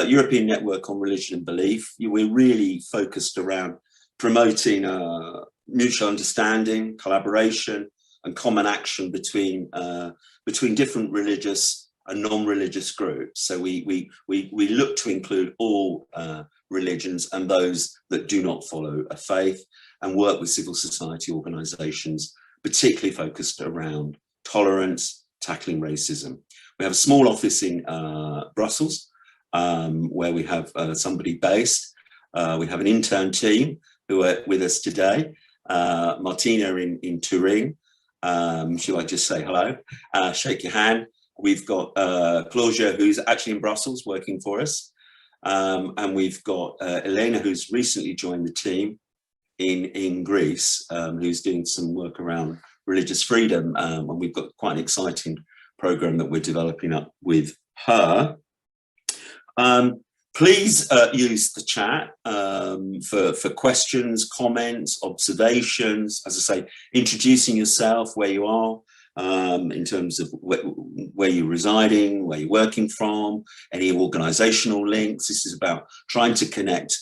European Network on Religion and Belief. We're really focused around promoting mutual understanding, collaboration, and common action between different religious and non-religious groups. So we look to include all religions and those that do not follow a faith, and work with civil society organisations, particularly focused around tolerance, tackling racism. We have a small office in Brussels, where we have somebody based. We have an intern team who are with us today. Martina in Turin. Shall I just say hello? Shake your hand. We've got Claudia, who's actually in Brussels working for us. And we've got Elena, who's recently joined the team in Greece, who's doing some work around religious freedom. And we've got quite an exciting program that we're developing up with her. Please use the chat for questions, comments, observations. As I say, introducing yourself, where you are, in terms of where you're residing, where you're working from, any organisational links. This is about trying to connect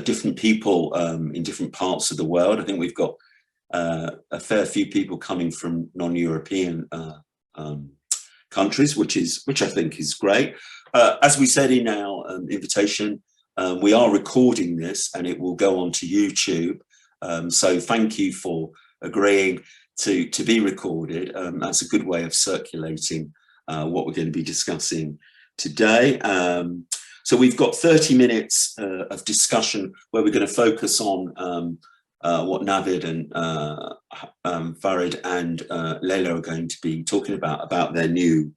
different people in different parts of the world. I think we've got a fair few people coming from non-European countries, which I think is great. As we said in our invitation, we are recording this and it will go onto YouTube. So thank you for agreeing to be recorded. That's a good way of circulating what we're going to be discussing today. So we've got 30 minutes of discussion where we're going to focus on what Naved and Farid and Leyla are going to be talking about their new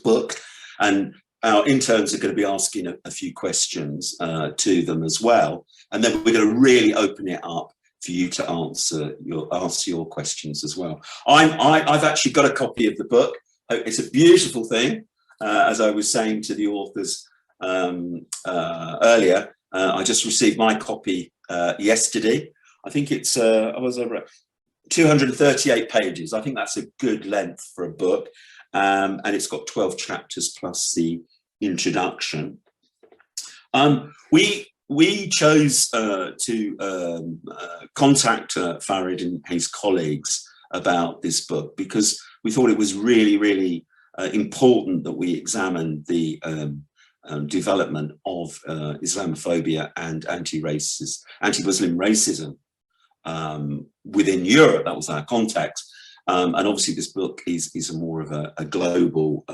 book. And our interns are going to be asking a few questions to them as well. And then we're going to really open it up for you to answer your questions as well. I've actually got a copy of the book. It's a beautiful thing. As I was saying to the authors earlier, I just received my copy yesterday. I think it's 238 pages. I think that's a good length for a book. And it's got 12 chapters plus the introduction. We chose to contact Farid and his colleagues about this book because we thought it was really, really important that we examine the development of Islamophobia and anti-Muslim racism within Europe. That was our context. And obviously this book is more of a global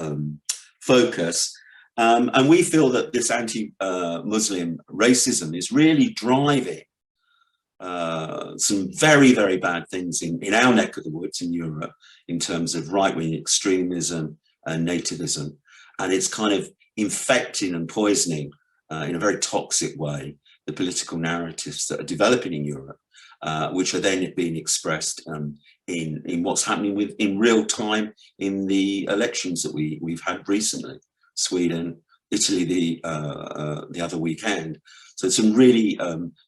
focus. And we feel that this anti-Muslim racism is really driving some very, very bad things in our neck of the woods in Europe in terms of right-wing extremism and nativism. And it's kind of infecting and poisoning in a very toxic way the political narratives that are developing in Europe, which are then being expressed in what's happening in real time in the elections that we've had recently. Sweden, Italy the other weekend. So some really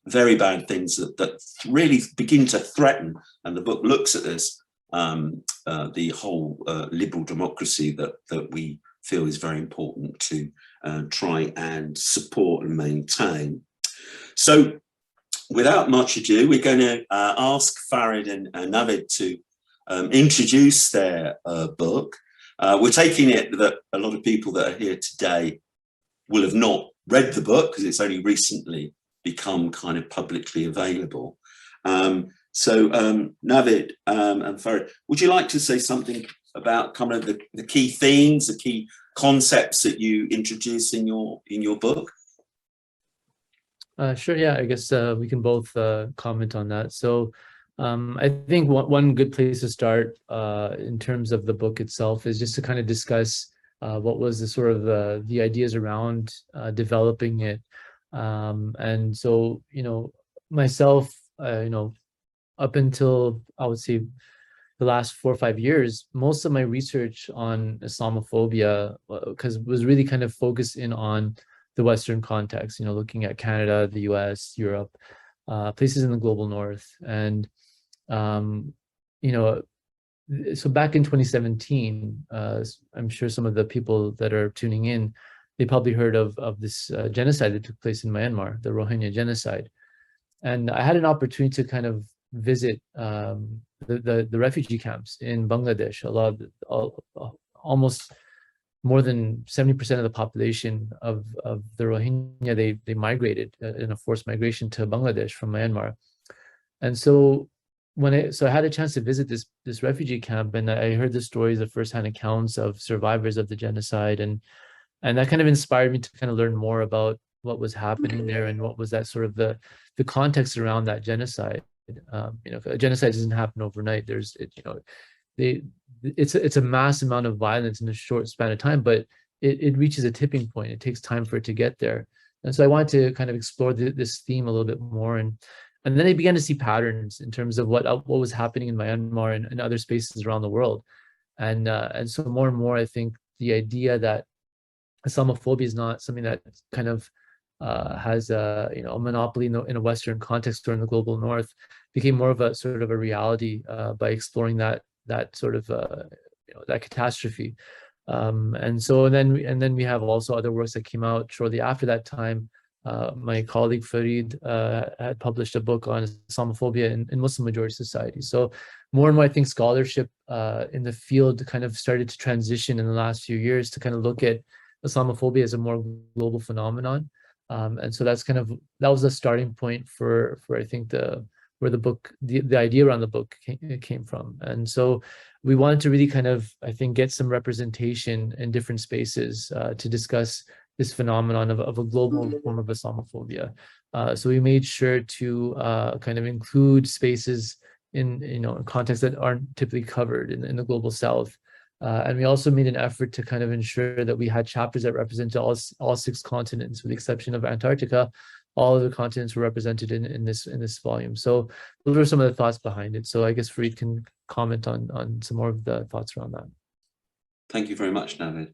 very bad things that really begin to threaten, and the book looks at this, the whole liberal democracy that we feel is very important to try and support and maintain. So without much ado, we're going to ask Farid and Naved to introduce their book. We're taking it that a lot of people that are here today will have not read the book because it's only recently become kind of publicly available. So Naved and Farid, would you like to say something about kind of the key themes, the key concepts that you introduce in your book? Sure, yeah, I guess we can both comment on that. So I think one good place to start in terms of the book itself is just to kind of discuss what was the sort of the ideas around developing it. And so, myself, up until I would say the last 4 or 5 years, most of my research on Islamophobia was really kind of focused in on the Western context, looking at Canada, the US, Europe, places in the global north. And so back in 2017, I'm sure some of the people that are tuning in they probably heard of this genocide that took place in Myanmar, the Rohingya genocide. And I had an opportunity to kind of visit the refugee camps in Bangladesh. Almost more than 70% of the population of the Rohingya, they migrated in a forced migration to Bangladesh from Myanmar. And so I had a chance to visit this refugee camp, and I heard the stories, the firsthand accounts of survivors of the genocide, and that kind of inspired me to kind of learn more about what was happening there and what was that sort of the context around that genocide. A genocide doesn't happen overnight. It's a mass amount of violence in a short span of time, but it reaches a tipping point. It takes time for it to get there. And so I wanted to kind of explore this theme a little bit more, and then I began to see patterns in terms of what was happening in Myanmar and other spaces around the world. And so more and more, I think the idea that Islamophobia is not something that kind of has a monopoly in a Western context or in the global North became more of a sort of a reality by exploring that sort of that catastrophe. And then we have also other works that came out shortly after that time. My colleague Farid had published a book on Islamophobia in Muslim majority societies. So more and more, I think scholarship in the field kind of started to transition in the last few years to kind of look at Islamophobia as a more global phenomenon. And so that was the starting point for I think the idea around the book came from. And so we wanted to really kind of, I think, get some representation in different spaces to discuss this phenomenon of a global form of Islamophobia. So we made sure to kind of include spaces in contexts that aren't typically covered in the global South. And we also made an effort to kind of ensure that we had chapters that represent all 6 continents, with the exception of Antarctica. All of the continents were represented in this volume. So those are some of the thoughts behind it. So I guess Farid can comment on some more of the thoughts around that. Thank you very much, Naved.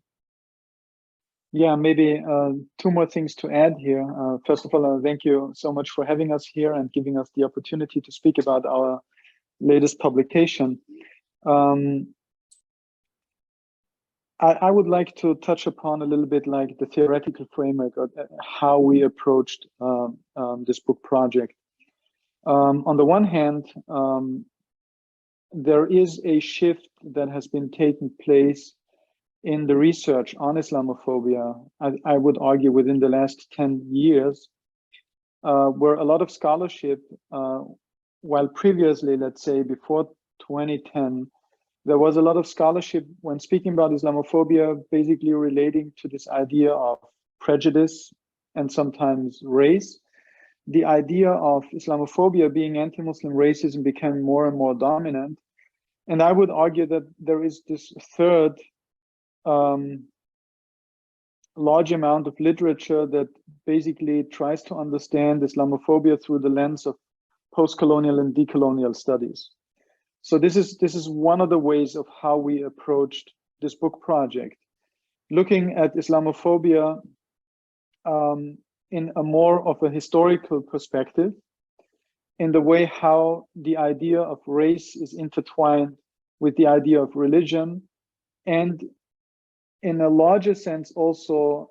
Yeah, maybe 2 more things to add here. First of all, thank you so much for having us here and giving us the opportunity to speak about our latest publication. I would like to touch upon a little bit like the theoretical framework of how we approached this book project. On the one hand, there is a shift that has been taking place in the research on Islamophobia, I would argue within the last 10 years, where a lot of scholarship, while previously, let's say before 2010, there was a lot of scholarship when speaking about Islamophobia, basically relating to this idea of prejudice and sometimes race. The idea of Islamophobia being anti-Muslim racism became more and more dominant. And I would argue that there is this third large amount of literature that basically tries to understand Islamophobia through the lens of post-colonial and decolonial studies. So this is one of the ways of how we approached this book project, looking at Islamophobia in a more of a historical perspective, in the way how the idea of race is intertwined with the idea of religion, and in a larger sense also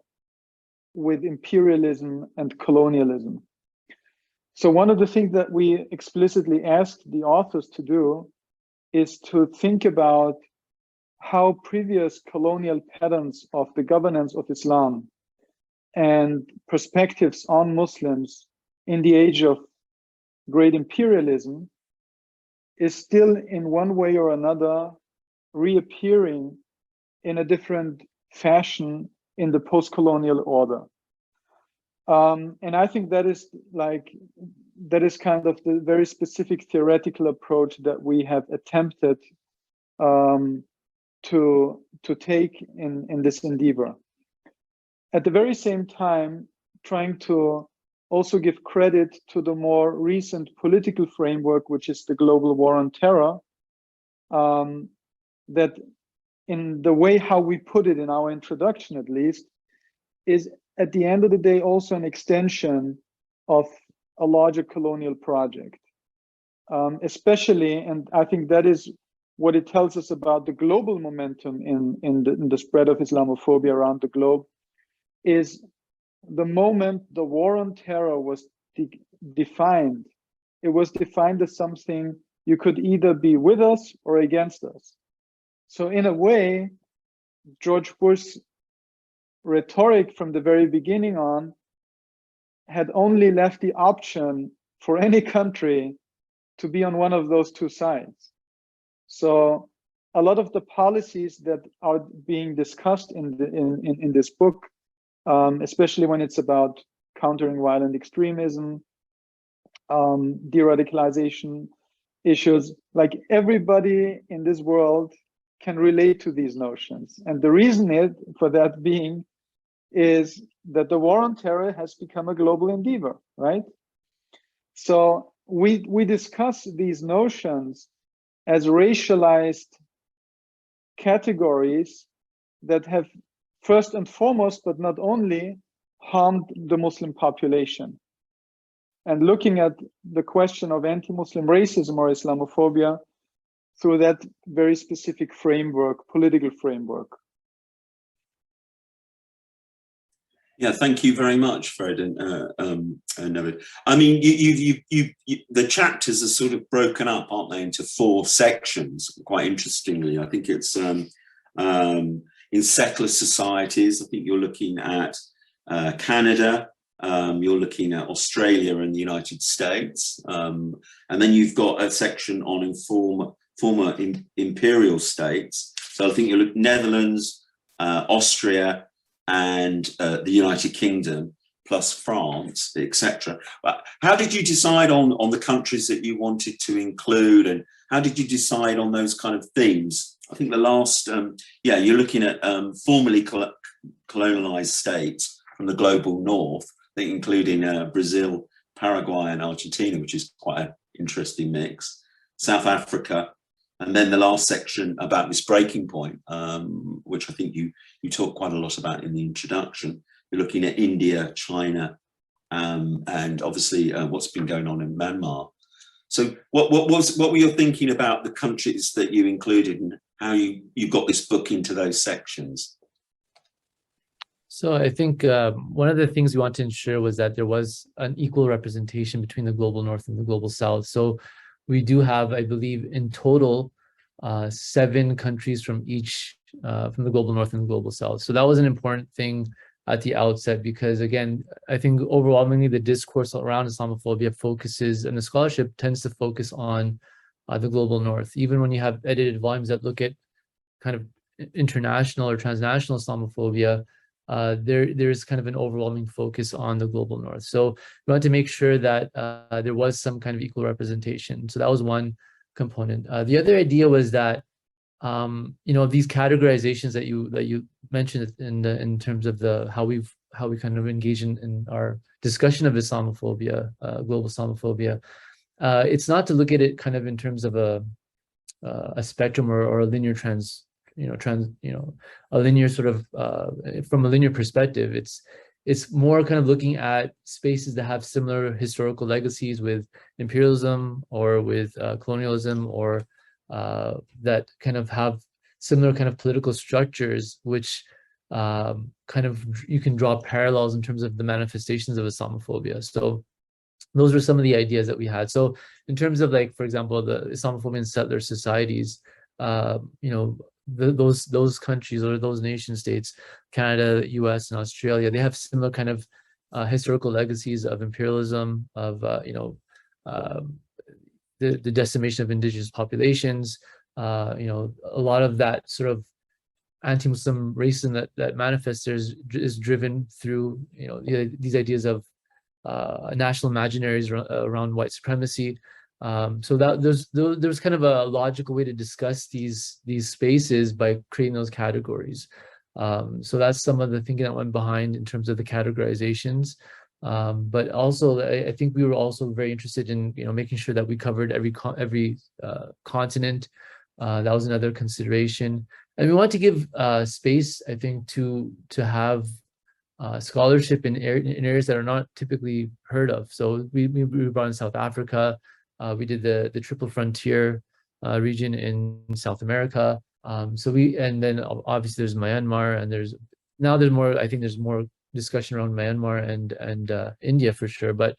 with imperialism and colonialism. So one of the things that we explicitly asked the authors to do is to think about how previous colonial patterns of the governance of Islam and perspectives on Muslims in the age of great imperialism is still in one way or another reappearing in a different fashion in the post-colonial order. And I think that is kind of the very specific theoretical approach that we have attempted to take in this endeavor. At the very same time, trying to also give credit to the more recent political framework, which is the global war on terror, that in the way how we put it in our introduction, at least, is at the end of the day also an extension of a larger colonial project. Especially, and I think that is what it tells us about the global momentum in the spread of Islamophobia around the globe, is the moment the war on terror was defined, it was defined as something you could either be with us or against us. So in a way, George Bush's rhetoric from the very beginning on had only left the option for any country to be on one of those two sides. So a lot of the policies that are being discussed in this book, especially when it's about countering violent extremism, de-radicalization issues, like everybody in this world can relate to these notions. And the reason for that being is that the war on terror has become a global endeavor, right? So we discuss these notions as racialized categories that have first and foremost, but not only, harmed the Muslim population. And looking at the question of anti-Muslim racism or Islamophobia through that very specific framework, political framework. Yeah, thank you very much, Farid and Naved. I mean, the chapters are sort of broken up, aren't they, into 4 sections? Quite interestingly, I think it's in secular societies. I think you're looking at Canada. You're looking at Australia and the United States, and then you've got a section on former imperial states. So I think you look Netherlands, Austria, and the United Kingdom, plus France, etc. How did you decide on the countries that you wanted to include, and how did you decide on those kind of themes? I think the last, you're looking at formerly colonialized states from the global north, I think including Brazil, Paraguay, and Argentina, which is quite an interesting mix, South Africa, and then the last section about this breaking point, which I think you talk quite a lot about in the introduction. You're looking at India, China, and obviously what's been going on in Myanmar. So what were you thinking about the countries that you included, and how you got this book into those sections? So I think one of the things we want to ensure was that there was an equal representation between the global north and the global south. So we do have, I believe, in total, 7 countries from each, from the global north and the global south. So that was an important thing at the outset, because again, I think overwhelmingly the discourse around Islamophobia focuses, and the scholarship tends to focus on the global north. Even when you have edited volumes that look at kind of international or transnational Islamophobia, there's kind of an overwhelming focus on the global north. So we wanted to make sure that there was some kind of equal representation. So that was one component. The other idea was that these categorizations that you mentioned in terms of how we kind of engage in our discussion of Islamophobia, global Islamophobia. It's not to look at it kind of in terms of a spectrum or a linear a linear sort of from a linear perspective. It's more kind of looking at spaces that have similar historical legacies with imperialism or with colonialism, or that kind of have similar kind of political structures, which kind of you can draw parallels in terms of the manifestations of Islamophobia. So those were some of the ideas that we had. So in terms of, like, for example, the Islamophobian settler societies, those countries or those nation states, Canada, US, and Australia, they have similar kind of historical legacies of imperialism, of the decimation of indigenous populations. A lot of that sort of anti-Muslim racism that manifests there is driven through these ideas of national imaginaries around white supremacy. So that there's kind of a logical way to discuss these spaces by creating those categories. So that's some of the thinking that went behind in terms of the categorizations. But also, I think we were also very interested in making sure that we covered every continent. That was another consideration, and we want to give space, I think, to have scholarship in areas that are not typically heard of. So we brought in South Africa. We did the Triple Frontier region in South America. And then obviously there's Myanmar, and there's more. I think there's more discussion around Myanmar and India for sure. But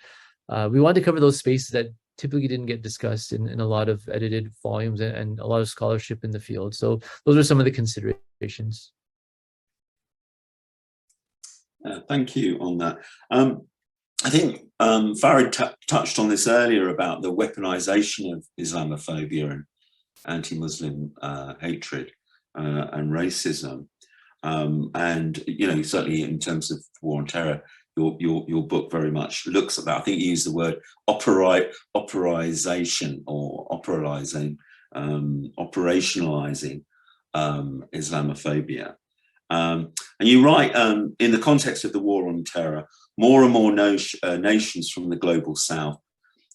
we want to cover those spaces that typically didn't get discussed in a lot of edited volumes and a lot of scholarship in the field. So those are some of the considerations. Thank you on that. I think Farid touched on this earlier about the weaponization of Islamophobia and anti-Muslim hatred and racism. And, you know, certainly in terms of war on terror, your book very much looks at that. I think you use the word operationalizing Islamophobia. And you write, in the context of the war on terror, more and more nations from the global south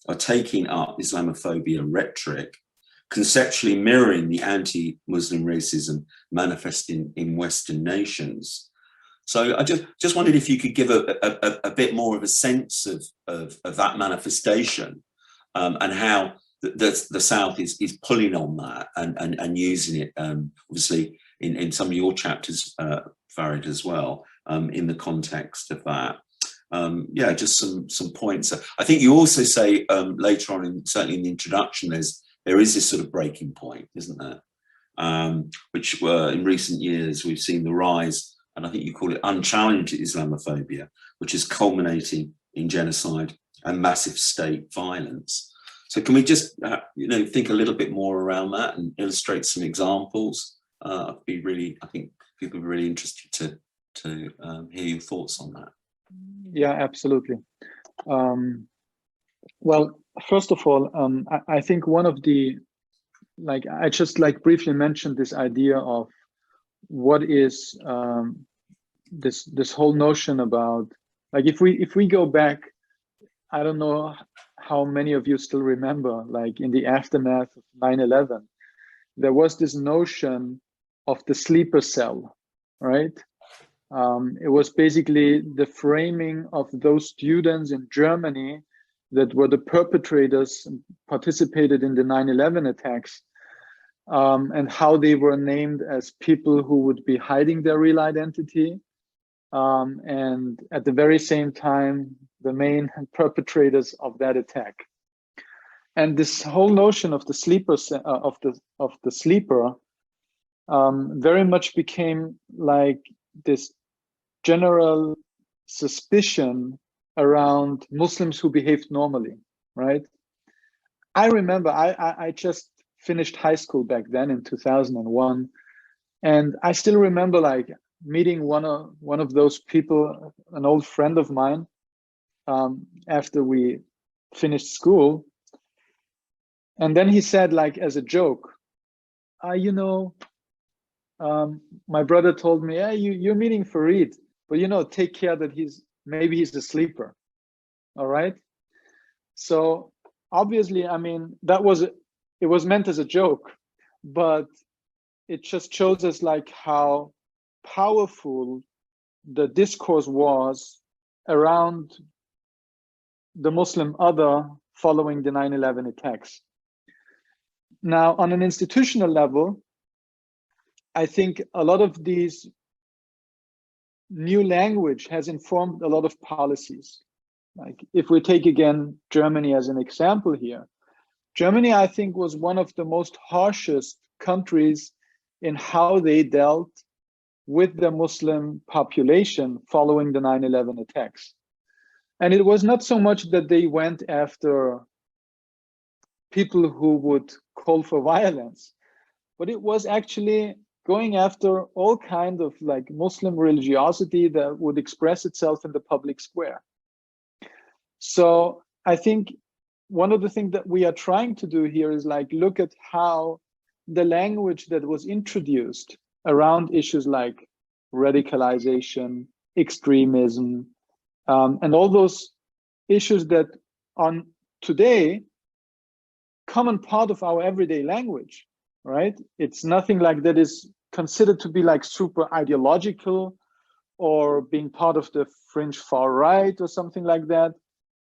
are taking up Islamophobia rhetoric, conceptually mirroring the anti-Muslim racism manifesting in Western nations. So I just wondered if you could give a bit more of a sense of that manifestation, and how the South is pulling on that and using it, obviously in some of your chapters, Farid, as well, in the context of that. Yeah, just some points. I think you also say later on, certainly in the introduction, there is this sort of breaking point, isn't there? Which in recent years we've seen the rise, and I think you call it unchallenged Islamophobia, which is culminating in genocide and massive state violence. So can we just think a little bit more around that and illustrate some examples? I think people are really interested to hear your thoughts on that. Yeah, absolutely. Well, first of all, I think one of the, I just briefly mentioned this idea of what is this whole notion about, if we go back, I don't know how many of you still remember, in the aftermath of 9/11, there was this notion of the sleeper cell, right? It was basically the framing of those students in Germany that were the perpetrators and participated in the 9/11 attacks, and how they were named as people who would be hiding their real identity, and at the very same time, the main perpetrators of that attack. And this whole notion of the sleeper very much became this general suspicion around Muslims who behaved normally, right? I remember I just finished high school back then in 2001, and I still remember meeting one of those people, an old friend of mine, after we finished school, and then he said, as a joke, my brother told me, yeah, you're meeting Farid, but take care that maybe he's a sleeper. All right. So obviously, it was meant as a joke, but it just shows us how powerful the discourse was around the Muslim other following the 9/11 attacks. Now, on an institutional level, I think a lot of these new language has informed a lot of policies. If we take again Germany as an example here, Germany, I think, was one of the most harshest countries in how they dealt with the Muslim population following the 9/11 attacks. And it was not so much that they went after people who would call for violence, but it was actually going after all kind of Muslim religiosity that would express itself in the public square. So I think one of the things that we are trying to do here is look at how the language that was introduced around issues like radicalization, extremism, and all those issues that are today common part of our everyday language, right? It's nothing that is considered to be super ideological or being part of the fringe far right or something like that.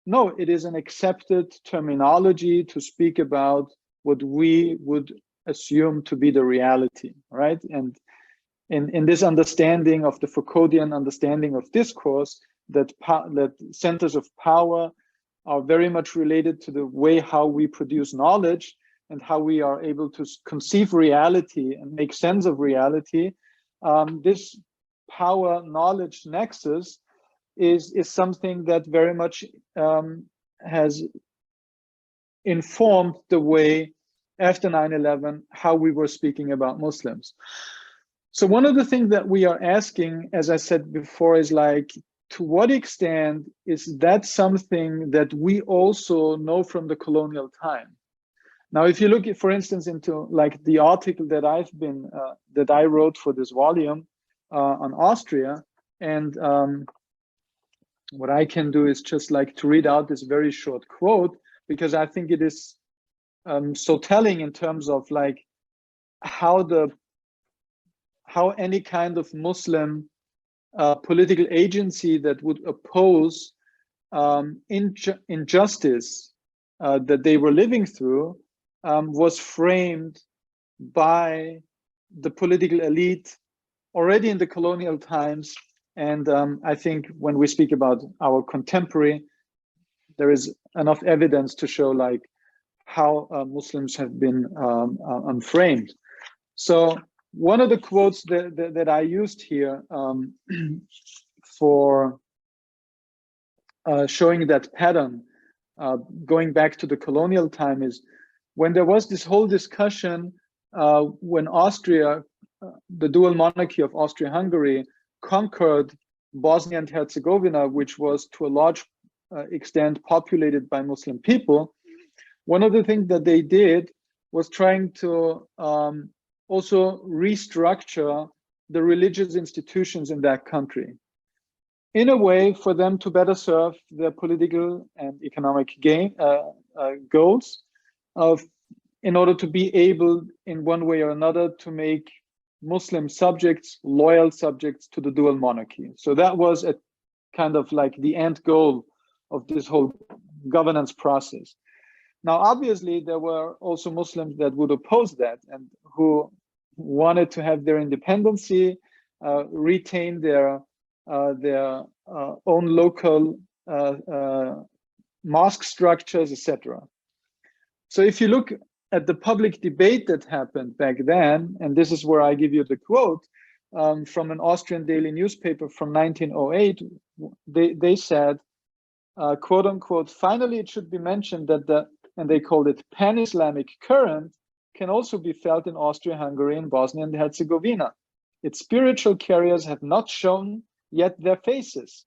No, it is an accepted terminology to speak about what we would assume to be the reality, right? And in this understanding of the Foucauldian understanding of discourse, that centers of power are very much related to the way how we produce knowledge and how we are able to conceive reality and make sense of reality. This power knowledge nexus is something that very much has informed the way after 9/11 how we were speaking about Muslims. So one of the things that we are asking, as I said before, is like, to what extent is that something that we also know from the colonial time? Now, if you look at, for instance, into like the article that that I wrote for this volume on Austria, and what I can do is just like to read out this very short quote, because I think it is so telling in terms of like how any kind of Muslim political agency that would oppose injustice that they were living through was framed by the political elite already in the colonial times. And I think when we speak about our contemporary, there is enough evidence to show like how Muslims have been framed. So one of the quotes that I used here for showing that pattern, going back to the colonial time, is when there was this whole discussion when Austria, the dual monarchy of Austria-Hungary, conquered Bosnia and Herzegovina, which was to a large extent populated by Muslim people. One of the things that they did was trying to also restructure the religious institutions in that country in a way for them to better serve their political and economic goals, in order to be able in one way or another to make Muslim subjects loyal subjects to the dual monarchy. So that was a kind of like the end goal of this whole governance process. Now, obviously, there were also Muslims that would oppose that and who wanted to have their independency, retain their own local mosque structures, etc. So if you look at the public debate that happened back then, and this is where I give you the quote from an Austrian daily newspaper from 1908, they said, quote unquote, finally it should be mentioned that and they called it pan-Islamic current, can also be felt in Austria-Hungary and Bosnia and Herzegovina. Its spiritual carriers have not shown yet their faces.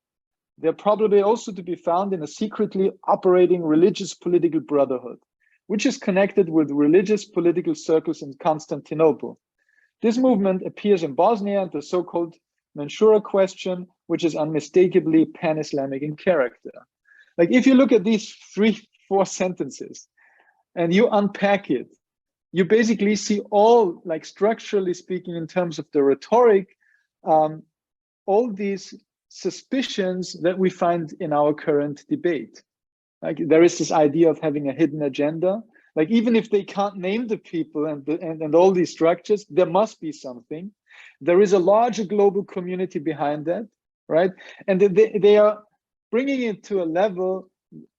They're probably also to be found in a secretly operating religious political brotherhood, which is connected with religious political circles in Constantinople. This movement appears in Bosnia and the so-called Mansoura question, which is unmistakably pan-Islamic in character. Like if you look at these 3-4 sentences and you unpack it, you basically see all, like structurally speaking, in terms of the rhetoric, all these suspicions that we find in our current debate. Like there is this idea of having a hidden agenda. Like even if they can't name the people and all these structures, there must be something. There is a larger global community behind that, right? And they are bringing it to a level.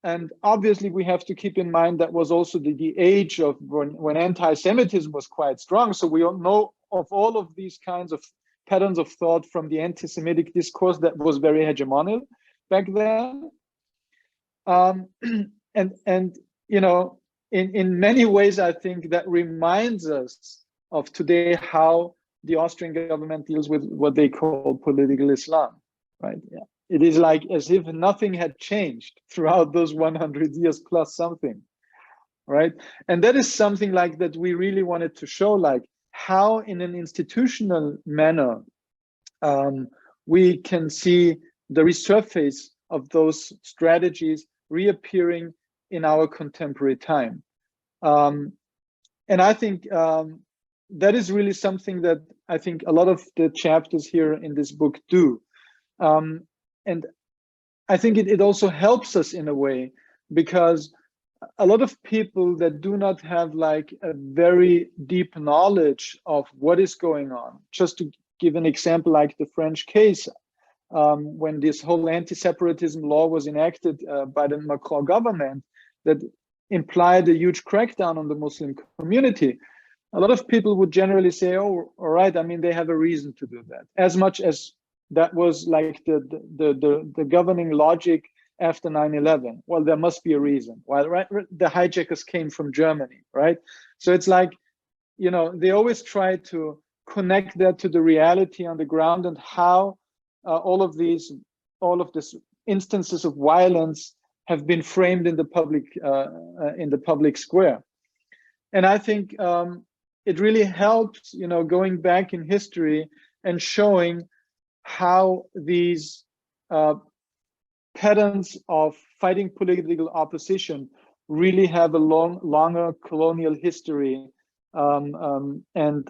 And obviously we have to keep in mind that was also the age of when anti-Semitism was quite strong. So we all know of all of these kinds of patterns of thought from the anti-Semitic discourse that was very hegemonic back then. And you know, in many ways, I think that reminds us of today how the Austrian government deals with what they call political Islam, right? Yeah. It is like as if nothing had changed throughout those 100 years plus something, right? And that is something like that we really wanted to show, like how in an institutional manner we can see the resurface of those strategies reappearing in our contemporary time. And I think that is really something that I think a lot of the chapters here in this book do. And I think it also helps us in a way, because a lot of people that do not have like a very deep knowledge of what is going on, just to give an example like the French case, when this whole anti-separatism law was enacted by the Macron government that implied a huge crackdown on the Muslim community. A lot of people would generally say, oh, all right, I mean, they have a reason to do that. As much as that was like the governing logic after 9/11. Well, there must be a reason. Well, right, the hijackers came from Germany, right? So it's like, you know, they always try to connect that to the reality on the ground and how all of these instances of violence have been framed in the public square. And I think it really helps, you know, going back in history and showing how these patterns of fighting political opposition really have a longer colonial history, and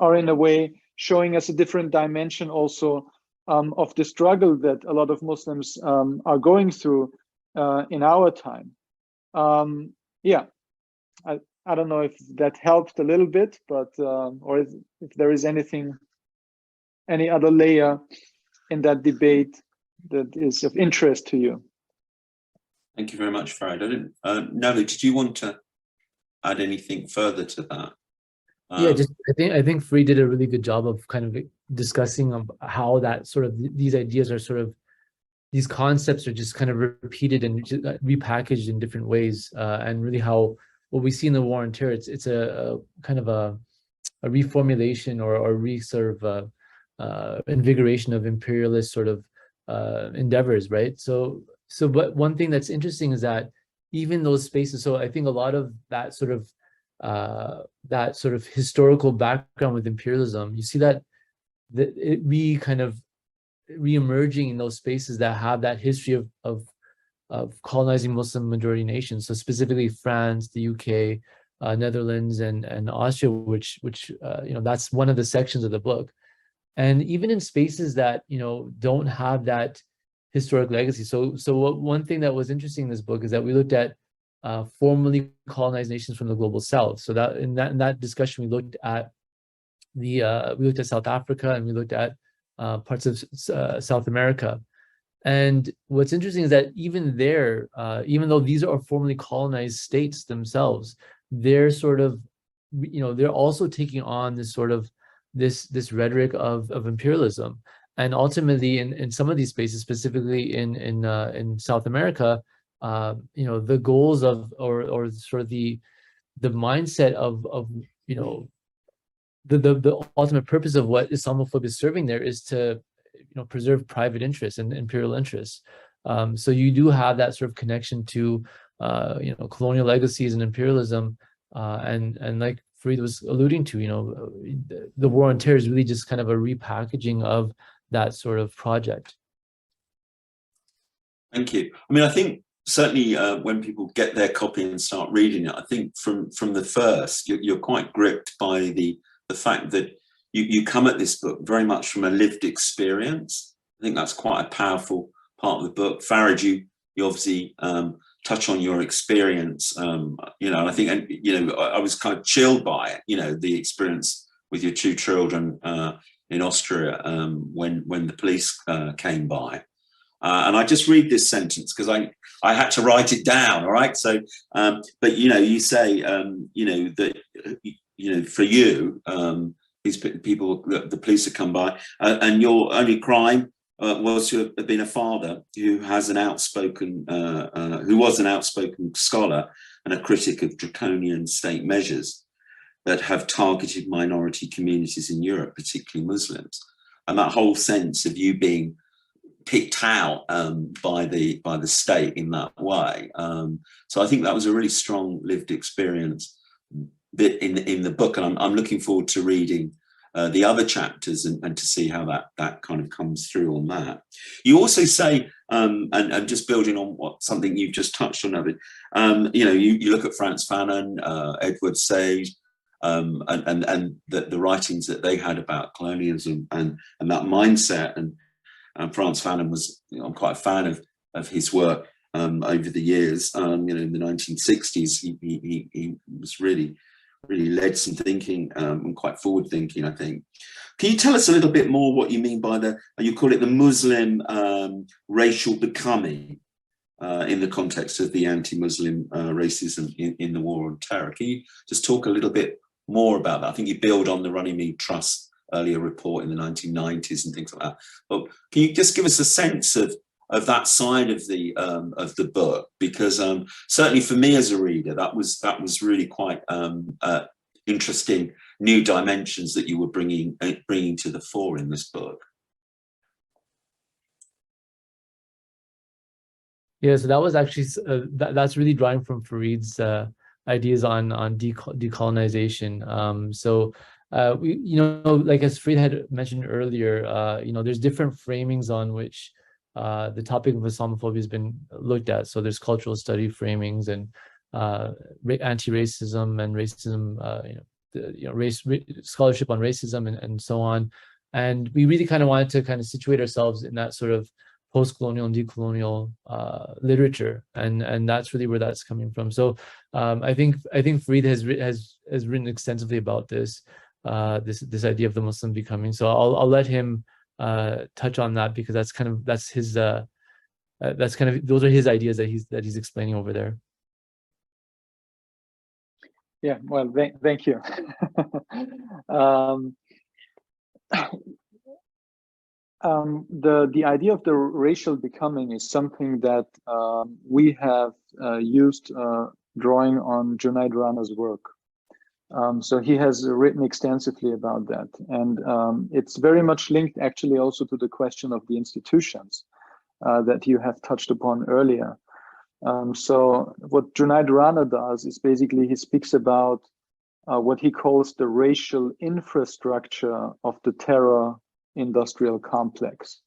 are in a way showing us a different dimension also of the struggle that a lot of Muslims are going through in our time. Yeah, I don't know if that helped a little bit, but or if there is any other layer in that debate that is of interest to you. Thank you very much, Farid. I didn't, Naved, did you want to add anything further to that? Yeah, just I think Farid did a really good job of kind of discussing how that sort of these ideas are sort of, these concepts are just kind of repeated and repackaged in different ways, and really how what we see in the war on terror, it's a kind of a reformulation or sort of invigoration of imperialist sort of endeavors, right? So but one thing that's interesting is that even those spaces, so I think a lot of that sort of historical background with imperialism, you see that we kind of re-emerging in those spaces that have that history of colonizing Muslim majority nations. So specifically France, the UK, Netherlands, and Austria, which you know, that's one of the sections of the book. And even in spaces that, you know, don't have that historic legacy. So one thing that was interesting in this book is that we looked at formerly colonized nations from the global south. So that in that discussion, we looked at South Africa, and we looked at parts of South America. And what's interesting is that even there, even though these are formerly colonized states themselves, they're sort of, you know, they're also taking on this sort of this rhetoric of imperialism. And ultimately, in some of these spaces, specifically in South America, you know, the goals of or sort of the mindset of you know, the ultimate purpose of what Islamophobia is serving there is to, you know, preserve private interests and imperial interests. So you do have that sort of connection to you know, colonial legacies and imperialism, and like Farid was alluding to, you know, the war on terror is really just kind of a repackaging of that sort of project. Thank you. I mean, I think certainly when people get their copy and start reading it, I think from the first, you're quite gripped by the fact that you come at this book very much from a lived experience. I think that's quite a powerful part of the book. Farid, you obviously touch on your experience, you know, and I think, and you know, I was kind of chilled by it, you know, the experience with your two children in Austria when the police came by. And I just read this sentence because I had to write it down, all right? So, but, you know, you say, you know, that, you know, for you, these people, the police have come by, and your only crime was to have been a father who has an outspoken, who was an outspoken scholar and a critic of draconian state measures that have targeted minority communities in Europe, particularly Muslims. And that whole sense of you being picked out by the state in that way. So I think that was a really strong lived experience in the book, and I'm looking forward to reading the other chapters and to see how that kind of comes through on that. You also say, and just building on something you've just touched on, Naved, you know, you look at Frantz Fanon, Edward Said, and the writings that they had about colonialism and that mindset. And Frantz Fanon was, you know, I'm quite a fan of his work over the years. You know, in the 1960s, he was really really led some thinking and quite forward thinking, I think. Can you tell us a little bit more what you mean by you call it the Muslim racial becoming in the context of the anti-Muslim racism in the war on terror? Can you just talk a little bit more about that? I think you build on the Runnymede Trust earlier report in the 1990s and things like that. But can you just give us a sense of that side of the book? Because certainly for me as a reader, that was really quite interesting new dimensions that you were bringing to the fore in this book. Yeah, so that was actually that's really drawing from Farid's ideas on decolonization. We, like as Farid had mentioned earlier, there's different framings on which the topic of Islamophobia has been looked at. So there's cultural study framings and anti-racism and racism, scholarship on racism and so on. And we really kind of wanted to kind of situate ourselves in that sort of post-colonial and decolonial literature, and that's really where that's coming from. So I think Farid has written extensively about this idea of the Muslim becoming. So I'll let him touch on that, because those are his ideas that he's explaining over there. Yeah, well, thank you. The idea of the racial becoming is something that we have used drawing on Junaid Rana's work. So he has written extensively about that, and it's very much linked actually also to the question of the institutions that you have touched upon earlier. So what Junaid Rana does is basically he speaks about what he calls the racial infrastructure of the terror industrial complex.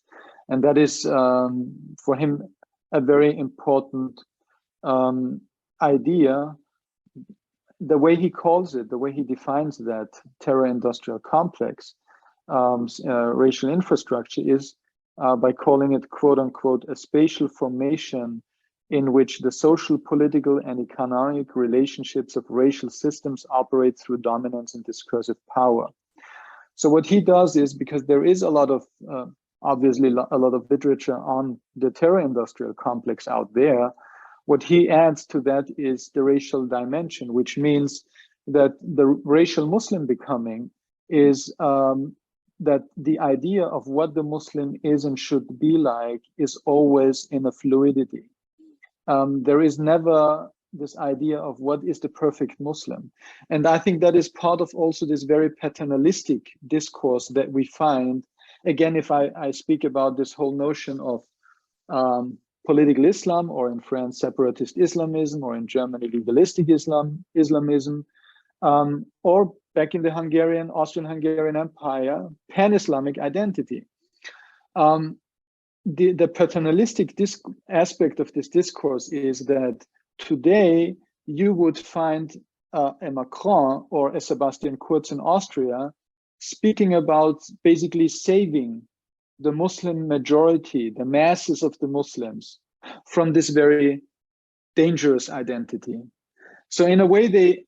And that is for him a very important idea. The way he calls it, the way he defines that terror industrial complex, racial infrastructure, is by calling it, quote unquote, a spatial formation in which the social, political, and economic relationships of racial systems operate through dominance and discursive power. So what he does is, because there is a lot of, obviously a lot of literature on the terror industrial complex out there, what he adds to that is the racial dimension, which means that the racial Muslim becoming is that the idea of what the Muslim is and should be like is always in a fluidity. There is never this idea of what is the perfect Muslim. And I think that is part of also this very paternalistic discourse that we find. Again, if I speak about this whole notion of political Islam, or in France, separatist Islamism, or in Germany, legalistic Islamism, or back in the Austrian-Hungarian Empire, pan-Islamic identity. The paternalistic aspect of this discourse is that today you would find a Macron or a Sebastian Kurz in Austria speaking about basically saving the Muslim majority, the masses of the Muslims, from this very dangerous identity. So in a way, they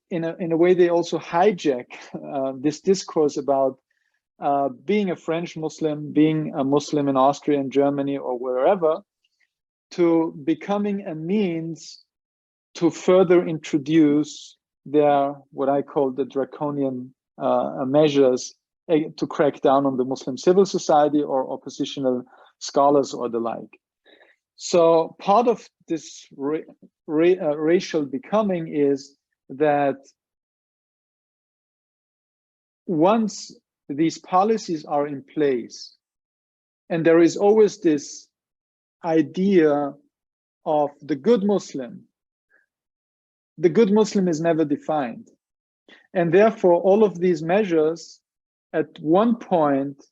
also hijack this discourse about being a French Muslim, being a Muslim in Austria and Germany or wherever, to becoming a means to further introduce their, what I call the draconian measures to crack down on the Muslim civil society or oppositional scholars or the like. So part of this racial becoming is that once these policies are in place, and there is always this idea of the good Muslim is never defined. And therefore, all of these measures at one point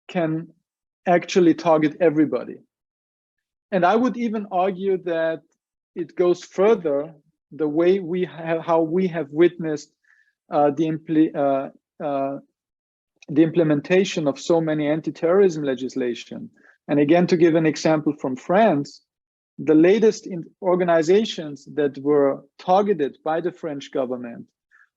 can actually target everybody. And I would even argue that it goes further, the way how we have witnessed the implementation of so many anti-terrorism legislation. And again, to give an example from France, the latest organizations that were targeted by the French government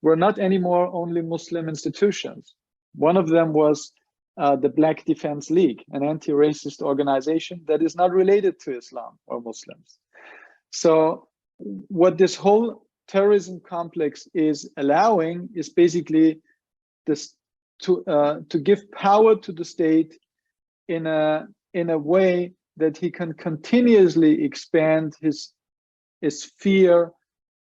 were not anymore only Muslim institutions. One of them was the Black Defense League, an anti-racist organization that is not related to Islam or Muslims. So what this whole terrorism complex is allowing is basically this to give power to the state in a way that he can continuously expand his sphere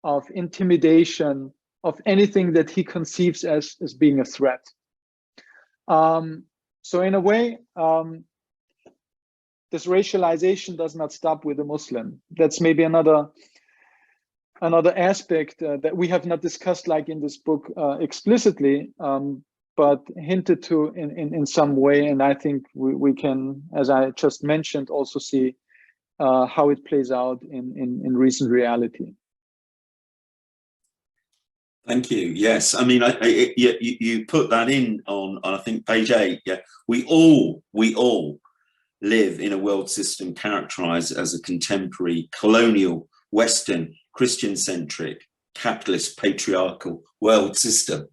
of intimidation of anything that he conceives as being a threat. So in a way, this racialization does not stop with the Muslim. That's maybe another aspect that we have not discussed, like in this book explicitly, but hinted to in some way. And I think we can, as I just mentioned, also see how it plays out in recent reality. Thank you. Yes, I mean, you put that in on I think page 8. Yeah, we all live in a world system characterized as a contemporary, colonial, Western, Christian-centric, capitalist, patriarchal world system,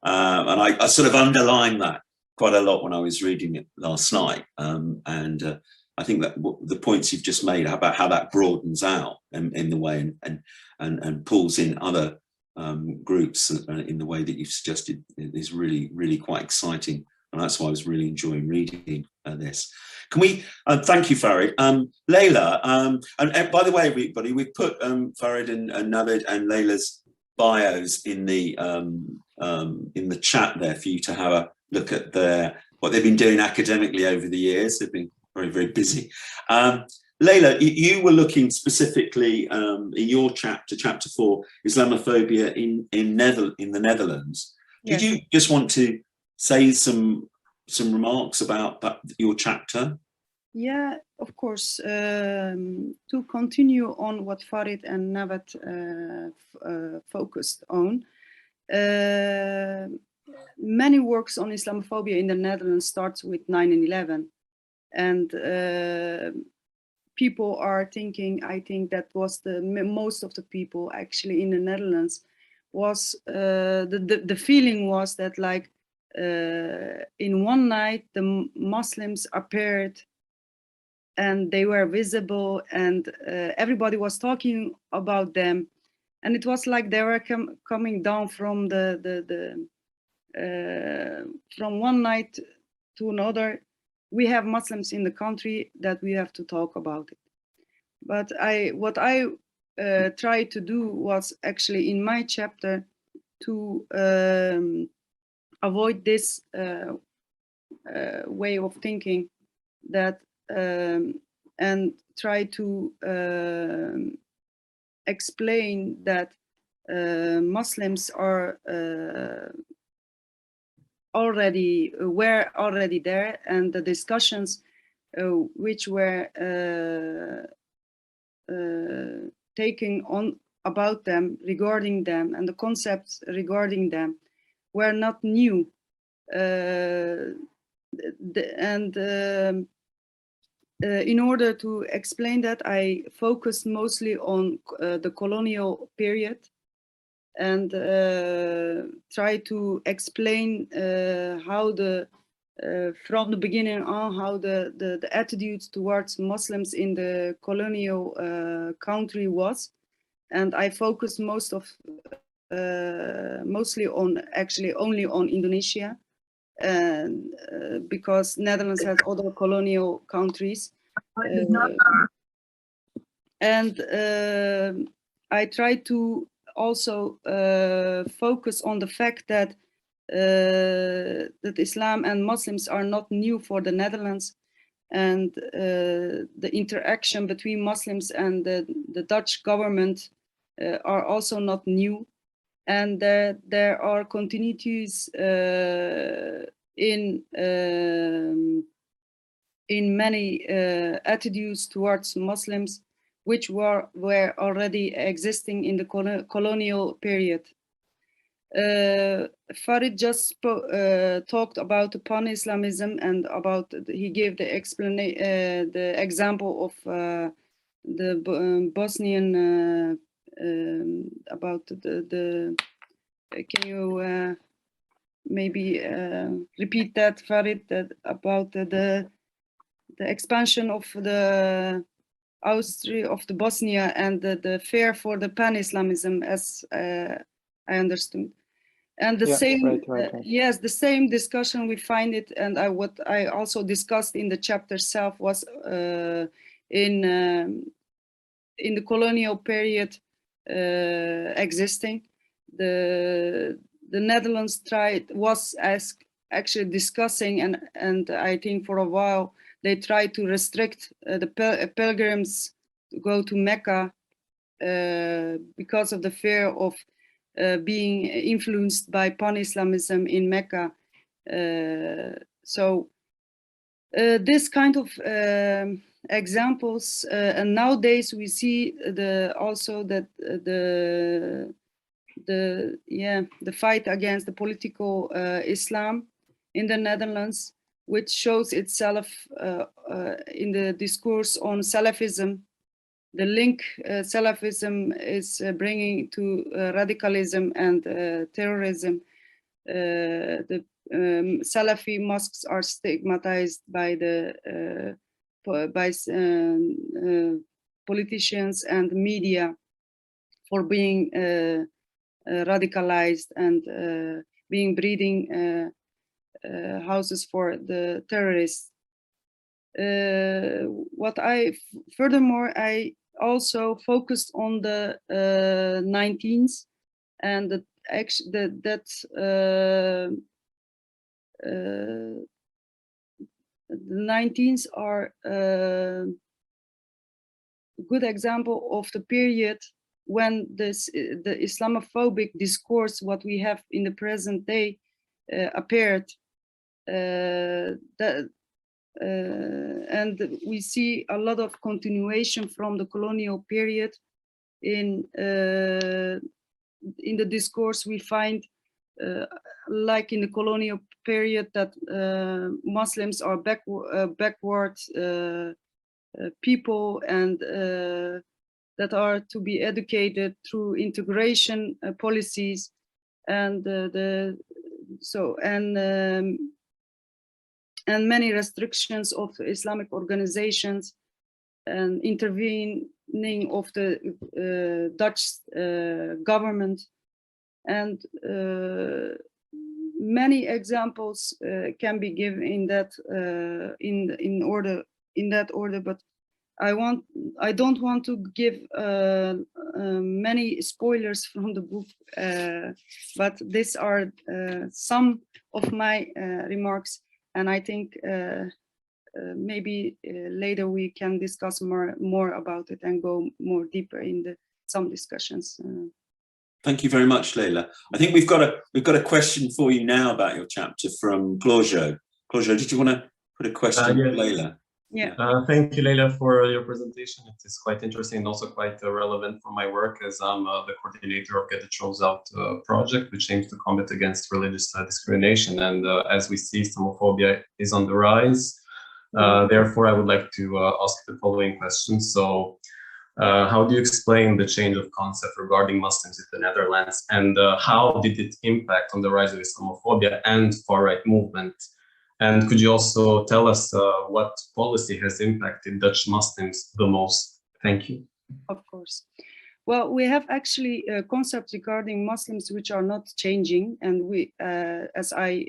and I sort of underlined that quite a lot when I was reading it last night. And I think that the points you've just made about how that broadens out in the way and pulls in other groups in the way that you've suggested is really quite exciting, and that's why I was really enjoying reading this. Can we thank you, Farid. Leyla, and by the way, everybody, we've put Farid and Naved and Leyla's bios in the chat there for you to have a look at what they've been doing academically over the years. They've been very busy. Leyla, you were looking specifically in your chapter 4, Islamophobia in the Netherlands. Yes. Did you just want to say some remarks about your chapter? Yeah, of course. To continue on what Farid and Naved focused on, many works on Islamophobia in the Netherlands starts with 9/11, and people are thinking, I think that was most of the people actually in the Netherlands was, the feeling was that like in one night the Muslims appeared and they were visible and everybody was talking about them, and it was like they were coming down from from one night to another. We have Muslims in the country that we have to talk about it. But what I tried to do was actually in my chapter to avoid this way of thinking that and try to explain that Muslims are were already there, and the discussions which were taking on about them, regarding them, and the concepts regarding them were not new. In order to explain that, I focused mostly on the colonial period and try to explain how from the beginning on, how the attitudes towards Muslims in the colonial country was. And I focused mostly on, actually only on Indonesia, and because Netherlands has other colonial countries. And I tried to also focus on the fact that that Islam and Muslims are not new for the Netherlands, and the interaction between Muslims and the Dutch government are also not new, and there are continuities in many attitudes towards Muslims which were already existing in the colonial period. Farid just talked about pan-Islamism and about he gave the example of the Bosnian about the can you maybe repeat that, Farid, about the expansion of the Austria of the Bosnia and the fear for the pan-Islamism, as I understood. And the same, right. Yes, the same discussion we find it, and what I also discussed in the chapter itself was in the colonial period existing. The Netherlands was actually discussing, and I think for a while they tried to restrict the pilgrims to go to Mecca because of the fear of being influenced by pan-Islamism in Mecca. So this kind of examples, and nowadays we see also that the fight against the political Islam in the Netherlands, which shows itself in the discourse on Salafism. The link Salafism is bringing to radicalism and terrorism. The Salafi mosques are stigmatized by the politicians and media for being radicalized and being breeding houses for the terrorists. Furthermore, I also focused on the 19th, and the 19th are a good example of the period when the Islamophobic discourse, what we have in the present day, appeared. And we see a lot of continuation from the colonial period in the discourse. We find, like in the colonial period, that Muslims are backward people, and that are to be educated through integration policies, and and many restrictions of Islamic organizations, and intervening of the Dutch government, and many examples can be given in that order. But I don't want to give many spoilers from the book, but these are some of my remarks. And I think maybe later we can discuss more about it and go more deeper in some discussions. Thank you very much, Leyla. I think we've got a question for you now about your chapter from Claudio. Claudio, did you want to put a question to Leyla? Yeah. Thank you, Leyla, for your presentation. It is quite interesting and also quite relevant for my work, as I'm the coordinator of Get the Trolls Out project, which aims to combat against religious discrimination. And as we see, Islamophobia is on the rise. Therefore, I would like to ask the following question. So, how do you explain the change of concept regarding Muslims in the Netherlands, and how did it impact on the rise of Islamophobia and far-right movement? And could you also tell us what policy has impacted Dutch Muslims the most? Thank you. Of course. Well, we have actually concepts regarding Muslims which are not changing. And we, as I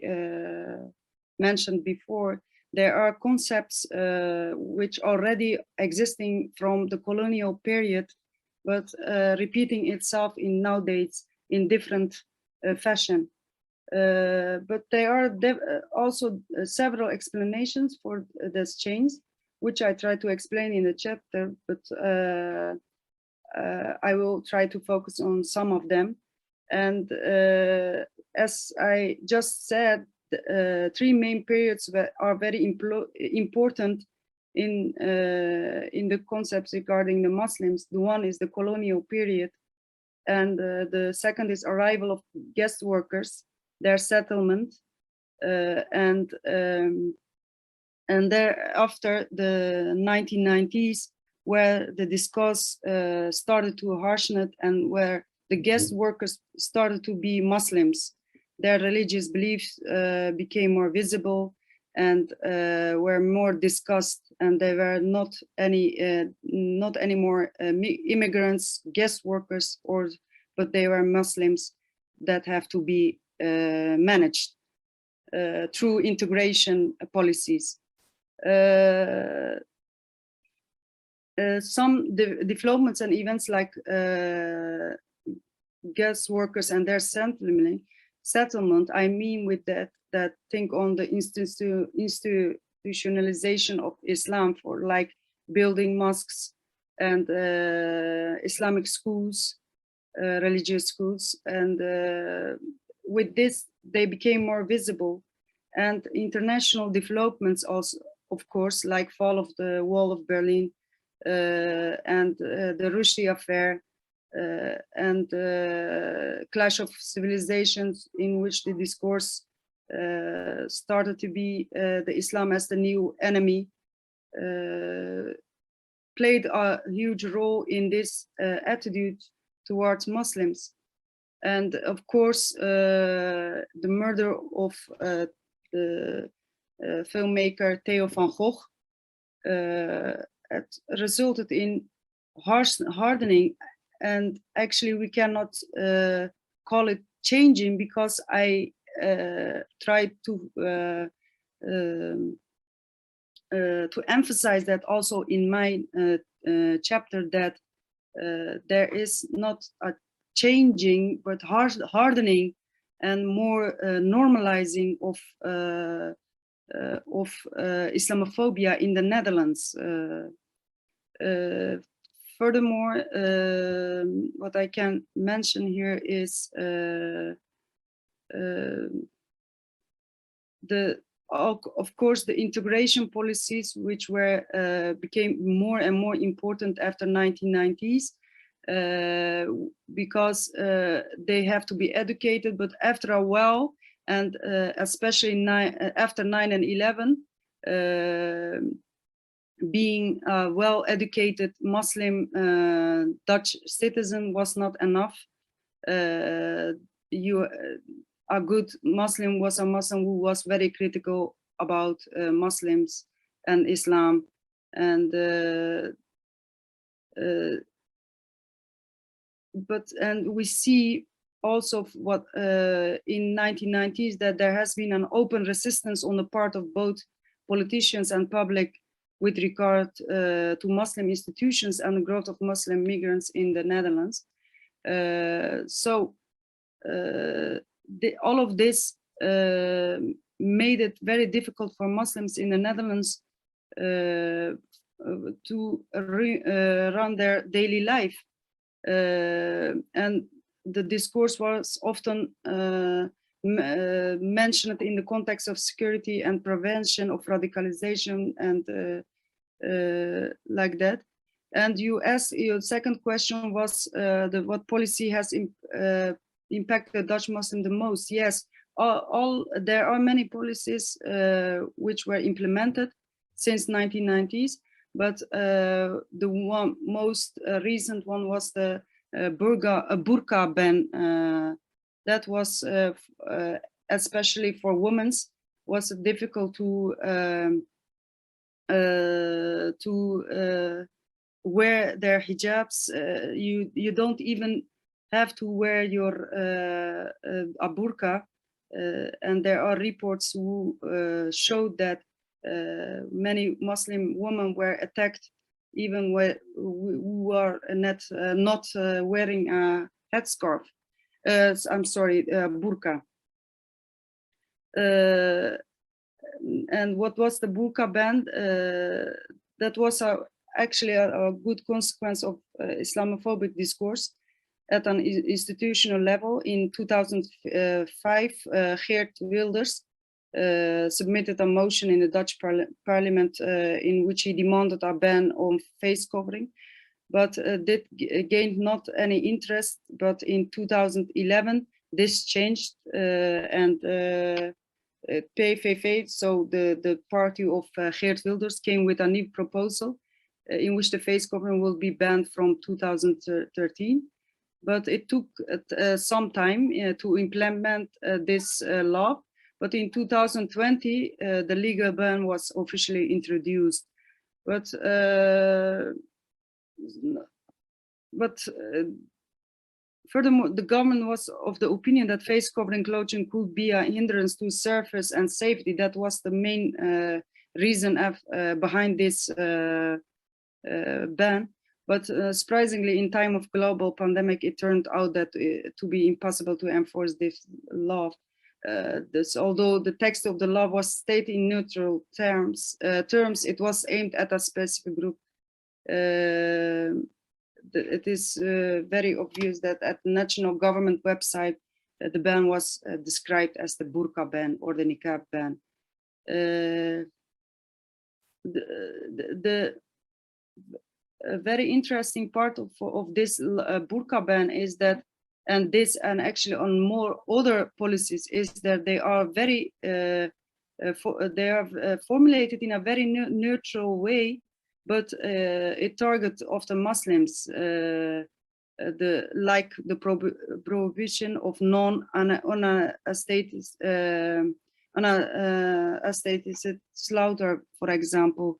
mentioned before, there are concepts which already existing from the colonial period, but repeating itself nowadays in different fashion. But there are also several explanations for this change, which I try to explain in the chapter, but I will try to focus on some of them. And as I just said, three main periods are very important in the concepts regarding the Muslims. The one is the colonial period, and the second is arrival of guest workers, their settlement, and thereafter the 1990s, where the discourse started to harshen it, and where the guest workers started to be Muslims. Their religious beliefs became more visible and were more discussed, and they were not anymore immigrants, guest workers, but they were Muslims that have to be managed through integration policies. Some developments and events like guest workers and their settlement, I mean with that think on the institutionalization of Islam, for like building mosques and Islamic schools, religious schools, and with this they became more visible. And international developments also, of course, like fall of the Wall of Berlin and the Rushdie affair, and clash of civilizations, in which the discourse started to be the Islam as the new enemy, played a huge role in this attitude towards Muslims. And of course, the murder of the filmmaker Theo van Gogh it resulted in hardening. And actually, we cannot call it changing, because I tried to emphasize that also in my chapter, that there is not a changing, but hardening and more normalizing of Islamophobia in the Netherlands. Furthermore, what I can mention here is of course, the integration policies, which were became more and more important after 1990s, because they have to be educated. But after a while, and especially after 9 and 11, being a well-educated Muslim Dutch citizen was not enough. A good Muslim was a Muslim who was very critical about Muslims and Islam, and we see also what in 1990s that there has been an open resistance on the part of both politicians and public with regard to Muslim institutions and the growth of Muslim migrants in the Netherlands. All of this made it very difficult for Muslims in the Netherlands to run their daily life. And the discourse was often mentioned in the context of security and prevention of radicalization and like that. And you asked, your second question was what policy has impacted Dutch Muslim the most? Yes, there are many policies which were implemented since 1990s, but the one most recent one was the burqa ban. That was especially for women was difficult to wear their hijabs. You don't even have to wear your a burqa, and there are reports who showed that many Muslim women were attacked, even who are not wearing a headscarf. I'm sorry, burqa. And what was the burqa ban? That was actually a good consequence of Islamophobic discourse at an institutional level. In 2005, Geert Wilders submitted a motion in the Dutch parliament in which he demanded a ban on face covering, but that gained not any interest. But in 2011, this changed, and PVV, so the party of Geert Wilders, came with a new proposal in which the face covering will be banned from 2013. but it took some time to implement this law. But in 2020, the legal ban was officially introduced. But furthermore, the government was of the opinion that face covering clothing could be a hindrance to surface and safety. That was the main reason behind this ban. But surprisingly, in time of global pandemic, it turned out that to be impossible to enforce this law. Although the text of the law was stated in neutral terms, it was aimed at a specific group. It is very obvious that at the national government website, the ban was described as the burqa ban or the niqab ban. A very interesting part of this burqa ban is that, and actually on more other policies, is that they are very formulated in a very neutral way, but it targets often Muslims, like the prohibition of unastated slaughter, for example,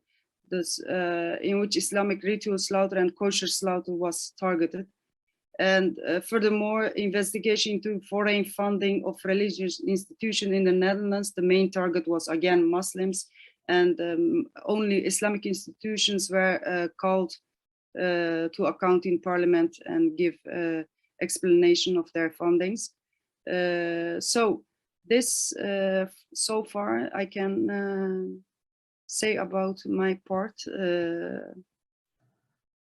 in which Islamic ritual slaughter and kosher slaughter was targeted. And furthermore, investigation into foreign funding of religious institutions in the Netherlands, the main target was again Muslims, and only Islamic institutions were called to account in parliament and give explanation of their fundings. So this, so far, I can say about my part.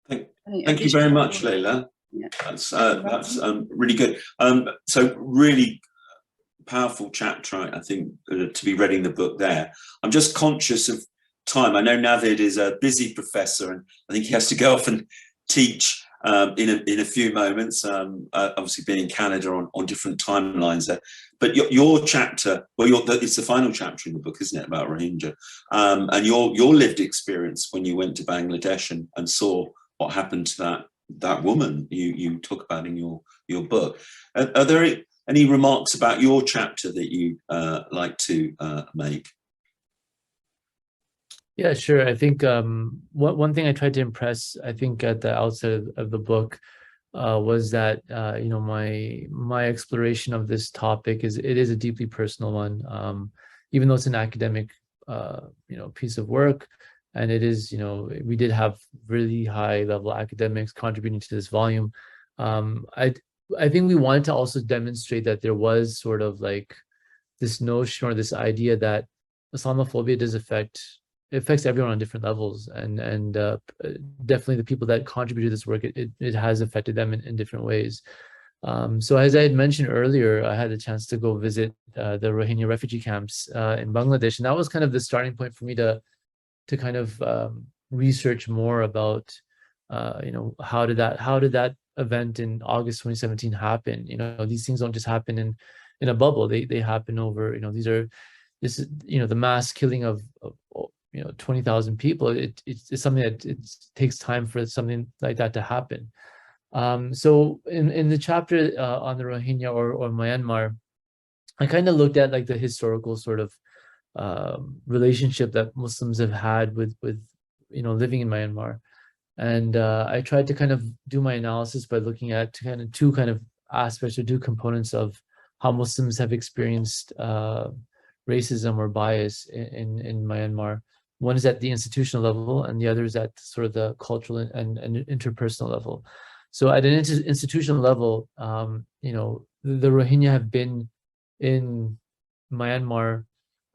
Thank you very much, Leyla. Yeah. That's really good. So really powerful chapter, I think, to be reading the book there. I'm just conscious of time. I know Naved is a busy professor, and I think he has to go off and teach in a few moments. Obviously, being in Canada on different timelines there. But your chapter, well, it's the final chapter in the book, isn't it, about Rohingya, and your lived experience when you went to Bangladesh and saw what happened to that woman you talk about in your book. Are there any remarks about your chapter that you like to make? Yeah, sure. I think one thing I tried to impress, I think, at the outset of the book was that you know, my exploration of this topic is a deeply personal one. Even though it's an academic you know, piece of work, and it is, you know, we did have really high level academics contributing to this volume. I think we wanted to also demonstrate that there was sort of like this notion or this idea that Islamophobia does affects everyone on different levels, and definitely the people that contribute to this work, it has affected them in different ways. So as I had mentioned earlier, I had a chance to go visit the Rohingya refugee camps in Bangladesh, and that was kind of the starting point for me to kind of research more about you know, how did that event in August 2017 happen. You know, these things don't just happen in a bubble. They happen over, you know, this is, you know, the mass killing of you know, 20,000 people. It's something that it takes time for something like that to happen. So in the chapter on the Rohingya or Myanmar, I kind of looked at like the historical sort of relationship that Muslims have had with you know, living in Myanmar. And I tried to kind of do my analysis by looking at two kind of aspects or two components of how Muslims have experienced racism or bias in Myanmar. One is at the institutional level, and the other is at sort of the cultural and interpersonal level. So at an institutional level, you know, the Rohingya have been in Myanmar,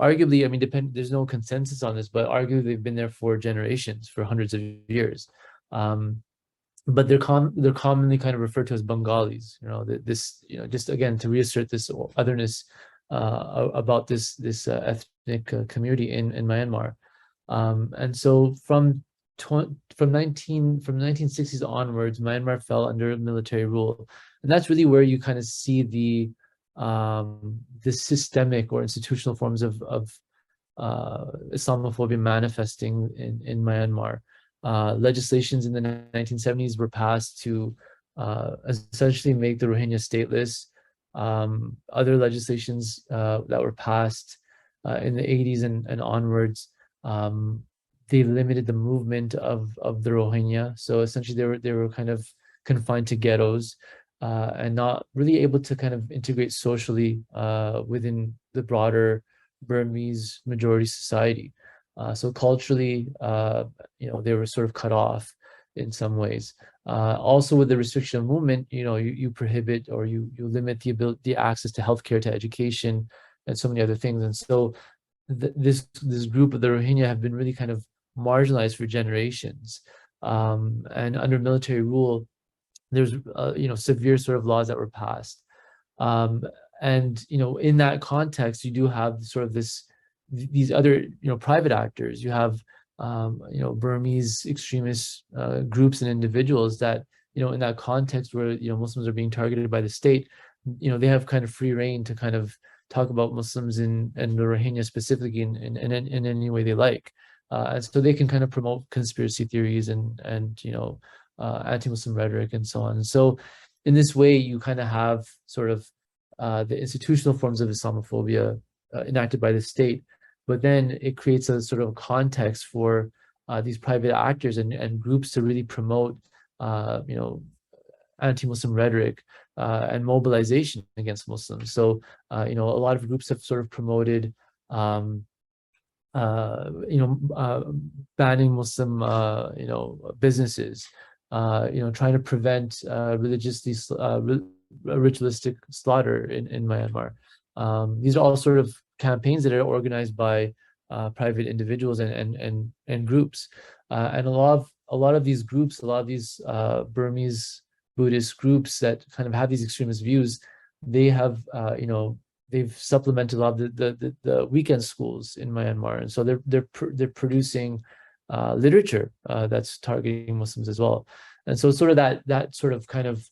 arguably, I mean, there's no consensus on this, but arguably they've been there for generations, for hundreds of years. But they're commonly kind of referred to as Bengalis. You know, this, you know, just again to reassert this otherness about this ethnic community in Myanmar. And so from the 1960s onwards, Myanmar fell under military rule, and that's really where you kind of see the systemic or institutional forms of Islamophobia manifesting in Myanmar. Legislations in the 1970s were passed to essentially make the Rohingya stateless. Other legislations that were passed in the 80s and onwards, they limited the movement of the Rohingya. So essentially they were kind of confined to ghettos and not really able to kind of integrate socially within the broader Burmese majority society. So culturally, they were sort of cut off in some ways. Also with the restriction of movement, you prohibit or you limit the access to healthcare, to education, and so many other things. And so this group of the Rohingya have been really kind of marginalized for generations. And under military rule, there's severe sort of laws that were passed. And in that context, you do have sort of these other private actors. You have Burmese extremist groups and individuals that in that context where Muslims are being targeted by the state, they have kind of free reign to kind of talk about Muslims and the Rohingya specifically in any way they like, and so they can kind of promote conspiracy theories and anti-Muslim rhetoric and so on. And so in this way, you kind of have sort of the institutional forms of Islamophobia enacted by the state, but then it creates a sort of context for these private actors and groups to really promote anti-Muslim rhetoric and mobilization against Muslims. So a lot of groups have sort of promoted banning Muslim businesses, trying to prevent ritualistic slaughter in Myanmar. These are all sort of campaigns that are organized by private individuals and groups, and a lot of these groups, a lot of these Burmese Buddhist groups that kind of have these extremist views, they have they've supplemented a lot of the weekend schools in Myanmar, and so they're producing literature that's targeting Muslims as well. And so sort of that sort of kind of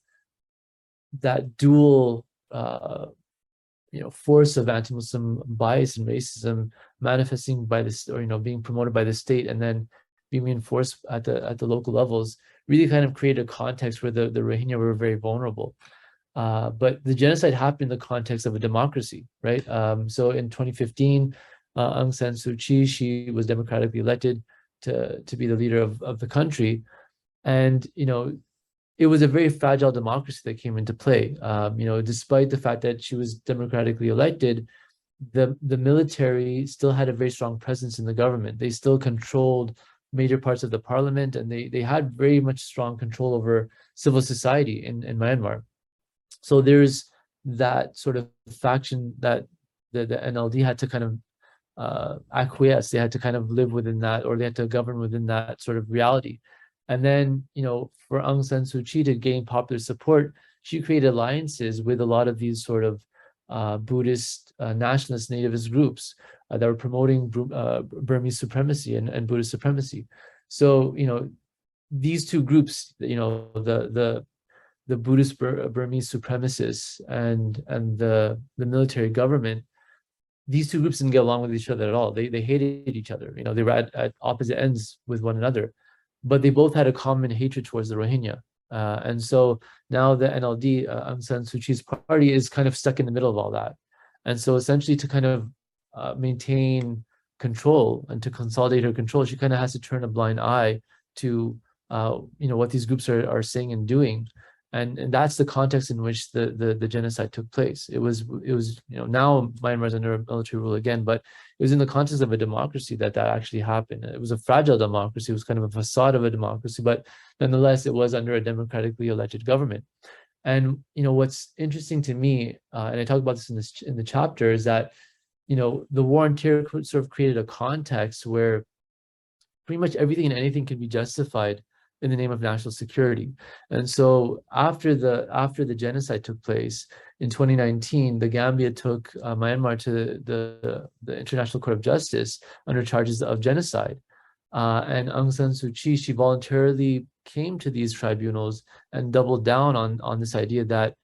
that dual force of anti-Muslim bias and racism manifesting by this, or being promoted by the state and then being reinforced at the local levels, really kind of created a context where the Rohingya were very vulnerable. But the genocide happened in the context of a democracy, right? So in 2015, Aung San Suu Kyi, she was democratically elected to be the leader of the country, and it was a very fragile democracy that came into play. Despite the fact that she was democratically elected, the military still had a very strong presence in the government. They still controlled major parts of the parliament, and they had very much strong control over civil society in Myanmar. So there's that sort of faction that the NLD had to kind of acquiesce. They had to kind of live within that, or they had to govern within that sort of reality. And then, for Aung San Suu Kyi to gain popular support, she created alliances with a lot of these sort of Buddhist, nationalist, nativist groups that were promoting Burmese supremacy and Buddhist supremacy. So, these two groups, the Buddhist Burmese supremacists and the military government, these two groups didn't get along with each other at all. They hated each other. They were at opposite ends with one another, but they both had a common hatred towards the Rohingya. And so now the NLD, Aung San Suu Kyi's party, is kind of stuck in the middle of all that. And so essentially to kind of maintain control and to consolidate her control, she kind of has to turn a blind eye to what these groups are saying and doing. And that's the context in which the genocide took place. It was now Myanmar is under military rule again, but it was in the context of a democracy that actually happened. It was a fragile democracy. It was kind of a facade of a democracy, but nonetheless, it was under a democratically elected government. And what's interesting to me, and I talk about this in the chapter, is that the war on terror sort of created a context where pretty much everything and anything can be justified in the name of national security. And so after the genocide took place in 2019, the Gambia took Myanmar to the International Court of Justice under charges of genocide. And Aung San Suu Kyi, she voluntarily came to these tribunals and doubled down on this idea that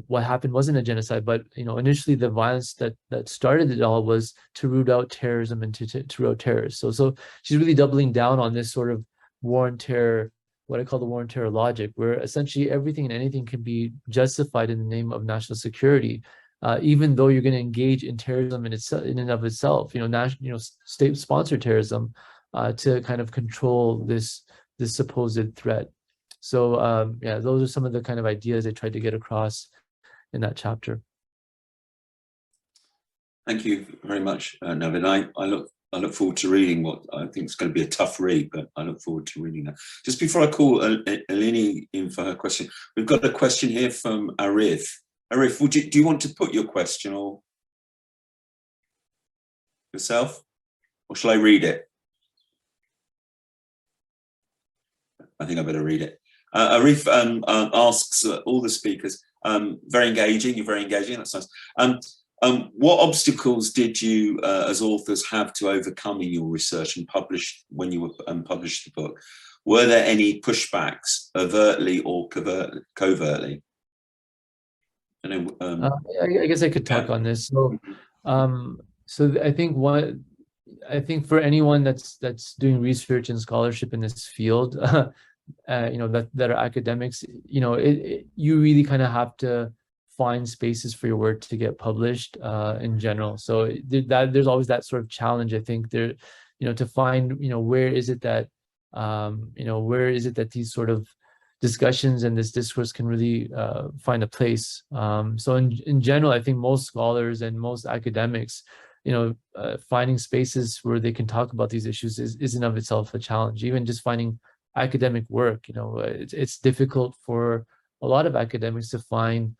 what happened wasn't a genocide, but initially the violence that started it all was to root out terrorism and to root out terrorists. So she's really doubling down on this sort of war on terror what I call the war on terror logic, where essentially everything and anything can be justified in the name of national security, even though you're going to engage in terrorism in and of itself, state-sponsored terrorism, to kind of control this supposed threat. So yeah, those are some of the kind of ideas I tried to get across in that chapter. Thank you very much, Naved. I look forward to reading what I think is going to be a tough read, but I look forward to reading that. Just before I call Eleni in for her question, we've got a question here from Arif. Arif, do you want to put your question or yourself, or shall I read it? I think I better read it. Arif asks all the speakers, very engaging, you're very engaging, that's nice. What obstacles did you as authors have to overcome in your research and when you published the book? Were there any pushbacks, overtly or covertly? I guess I could talk on this. So, so I think for anyone that's doing research and scholarship in this field, that are academics, you really kind of have to find spaces for your work to get published in general. So there's always that sort of challenge, I think, there, to find, where is it that these sort of discussions and this discourse can really find a place. So in general, I think most scholars and most academics, finding spaces where they can talk about these issues is in of itself a challenge. Even just finding academic work, it's difficult for a lot of academics to find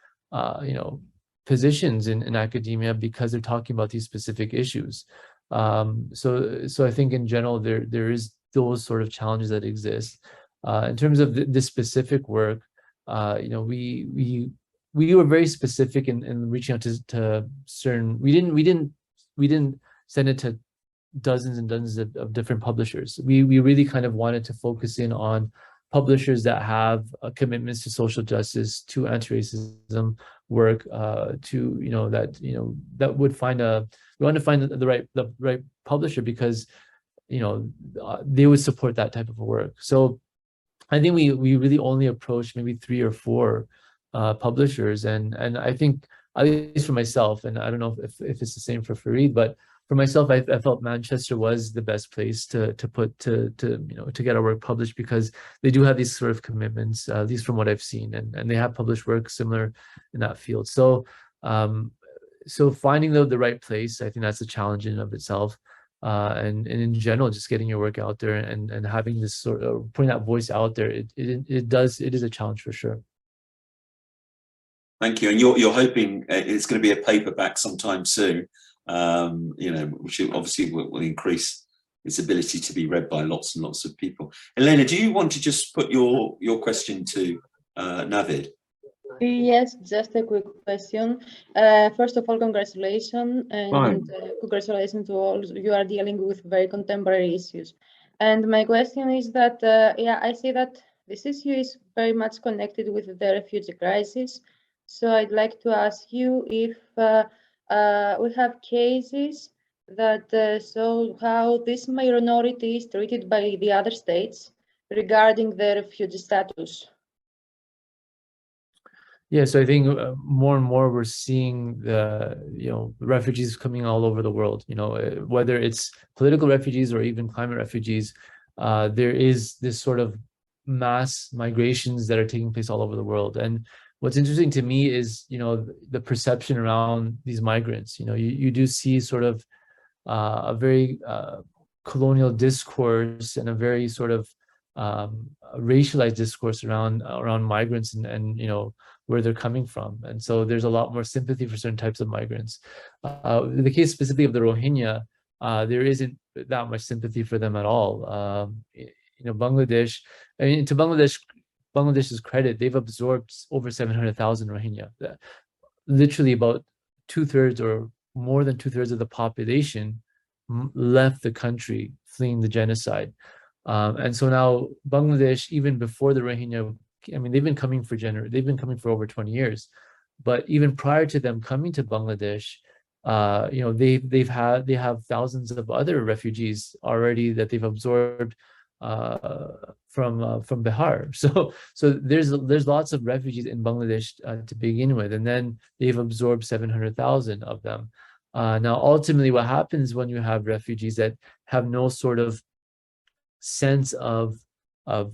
positions in academia because they're talking about these specific issues. So I think in general there is those sort of challenges that exist. In terms of this specific work, we were very specific in reaching out to certain. We didn't send it to dozens and dozens of different publishers. We really kind of wanted to focus in on publishers that have commitments to social justice, to anti-racism work, that would find we want to find the right publisher because they would support that type of work. So I think we really only approached maybe 3 or 4 publishers, and I think, at least for myself, and I don't know if it's the same for Farid, but for myself, I felt Manchester was the best place to get our work published because they do have these sort of commitments, at least from what I've seen, and they have published work similar in that field. So so finding the right place, I think that's a challenge in and of itself. And in general, just getting your work out there and having this sort of putting that voice out there, it is a challenge for sure. Thank you. And you're hoping it's going to be a paperback sometime soon, which obviously will increase its ability to be read by lots and lots of people. Elena, do you want to just put your question to Naved? Yes, just a quick question. First of all, congratulations, and congratulations to all. You are dealing with very contemporary issues. And my question is that, I see that this issue is very much connected with the refugee crisis. So I'd like to ask you if we have cases that show how this minority is treated by the other states regarding their refugee status. Yeah, so I think more and more we're seeing refugees coming all over the world. Whether it's political refugees or even climate refugees, there is this sort of mass migrations that are taking place all over the world. And what's interesting to me is the perception around these migrants. You do see sort of a very colonial discourse and a very sort of racialized discourse around migrants and where they're coming from. And so there's a lot more sympathy for certain types of migrants. In the case specifically of the Rohingya, there isn't that much sympathy for them at all. Bangladesh, to Bangladesh's credit, they've absorbed over 700,000 Rohingya. Literally about 2/3 or more than 2/3 of the population left the country fleeing the genocide. And so now Bangladesh, even before the Rohingya, they've been coming for over 20 years, but even prior to them coming to Bangladesh, they have thousands of other refugees already that they've absorbed from Bihar. So there's lots of refugees in Bangladesh to begin with, and then they've absorbed 700,000 of them. Now, ultimately, what happens when you have refugees that have no sort of sense of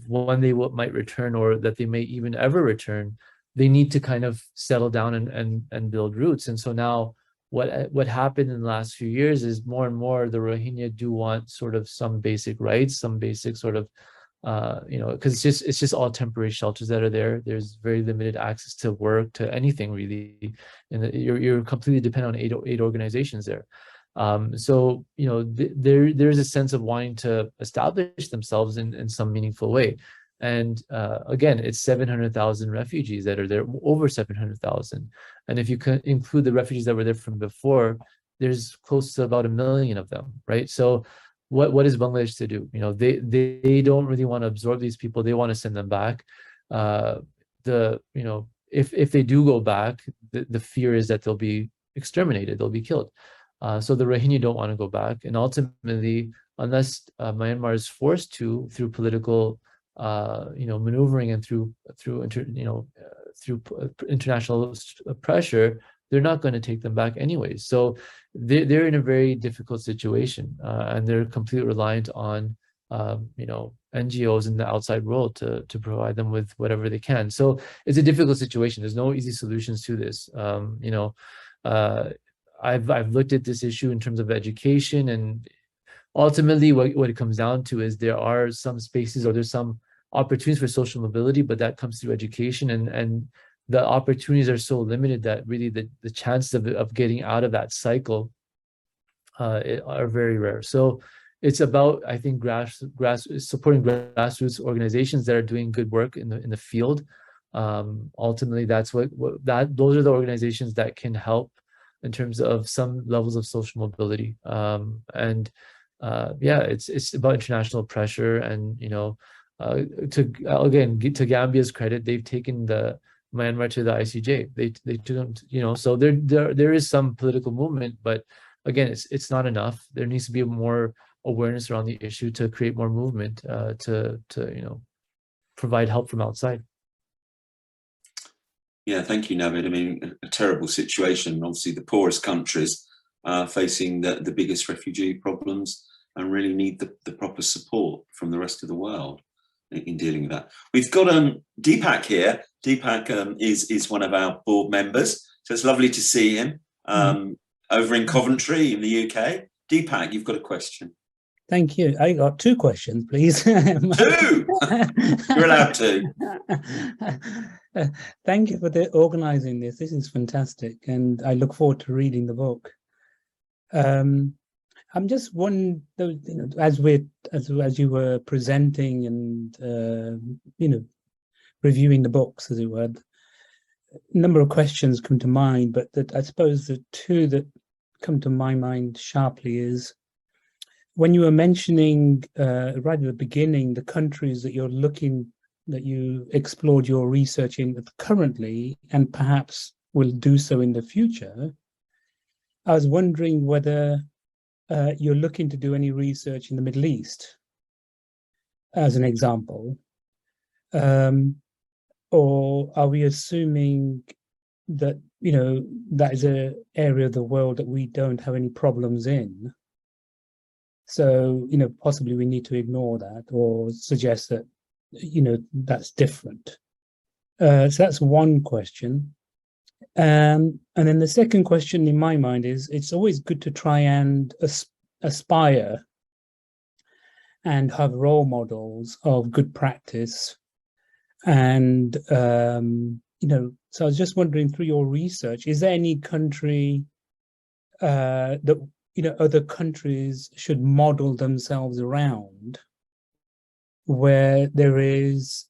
when they might return, or that they may even ever return, they need to kind of settle down and build roots. And so now what happened in the last few years is more and more the Rohingya do want sort of some basic rights, some basic sort of because it's just all temporary shelters that are there. There's very limited access to work, to anything really, and you're completely dependent on aid organizations there. So there's a sense of wanting to establish themselves in some meaningful way. And again, it's 700,000 refugees that are there, over 700,000. And if you can include the refugees that were there from before, there's close to about 1 million of them, right? So what is Bangladesh to do? They don't really want to absorb these people. They want to send them back. If they do go back, the fear is that they'll be exterminated, they'll be killed. So the Rohingya don't want to go back. And ultimately, unless Myanmar is forced to, through political maneuvering and through international pressure, they're not going to take them back anyways. So they're in a very difficult situation, and they're completely reliant on NGOs in the outside world to provide them with whatever they can. So it's a difficult situation. There's no easy solutions to this. I've looked at this issue in terms of education, and ultimately what it comes down to is there are some spaces, or there's some opportunities for social mobility, but that comes through education, and the opportunities are so limited that really the chances of getting out of that cycle are very rare. So it's about, I think, supporting grassroots organizations that are doing good work in the field. Ultimately, that's those are the organizations that can help in terms of some levels of social mobility. It's about international pressure, and to Gambia's credit, they've taken the Myanmar to the ICJ. They took, so there is some political movement, but again, it's not enough. There needs to be more awareness around the issue to create more movement, to provide help from outside. Yeah, thank you, Naved. I mean, a terrible situation. Obviously, the poorest countries facing the biggest refugee problems, and really need the proper support from the rest of the world in dealing with that. We've got Deepak here. Deepak is one of our board members, so it's lovely to see him over in Coventry in the UK. Deepak, you've got a question. Thank you. I got 2 questions, please. 2? You're allowed to. Thank you for organizing this. This is fantastic, and I look forward to reading the book. I'm just wondering, as you were presenting and reviewing the books, as it were, a number of questions come to mind, but I suppose the 2 that come to my mind sharply is, when you were mentioning right at the beginning the countries that you explored your research in currently, and perhaps will do so in the future, I was wondering whether you're looking to do any research in the Middle East, as an example, or are we assuming that that is an area of the world that we don't have any problems in? So possibly we need to ignore that, or suggest that that's different. So that's one question. And then the second question in my mind is, it's always good to try and aspire and have role models of good practice. And, so I was just wondering, through your research, is there any country that, other countries should model themselves around, where there is,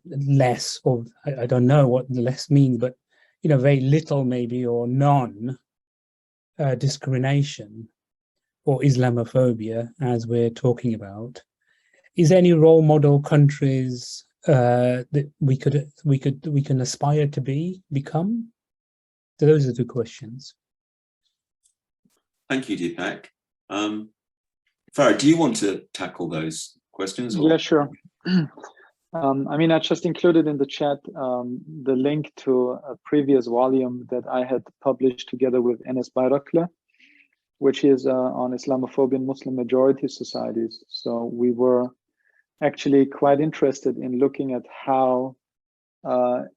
less of, I don't know what less means, but very little maybe, or none discrimination or Islamophobia, as we're talking about? Is there any role model countries that we can aspire to become? So those are 2 questions. Thank you, Deepak. Farid, do you want to tackle those questions? Or? Yeah, sure. I mean, I just included in the chat the link to a previous volume that I had published together with Enes Bayrakli, which is on Islamophobia and Muslim majority societies. So we were actually quite interested in looking at how can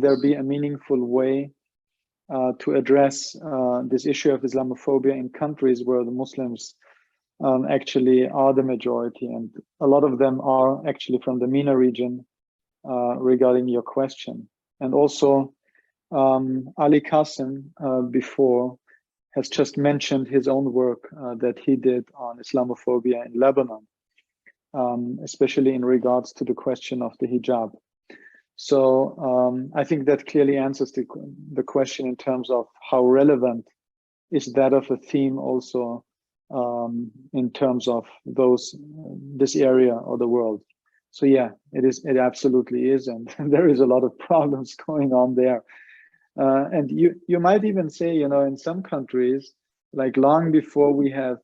there be a meaningful way to address this issue of Islamophobia in countries where the Muslims actually are the majority, and a lot of them are actually from the MENA region, regarding your question. And also Ali Qasim before has just mentioned his own work that he did on Islamophobia in Lebanon, especially in regards to the question of the hijab. So I think that clearly answers the question in terms of how relevant is that of a theme also in terms of this area or the world. So yeah, it absolutely is, and there is a lot of problems going on there. And you might even say, you know, in some countries, like long before we have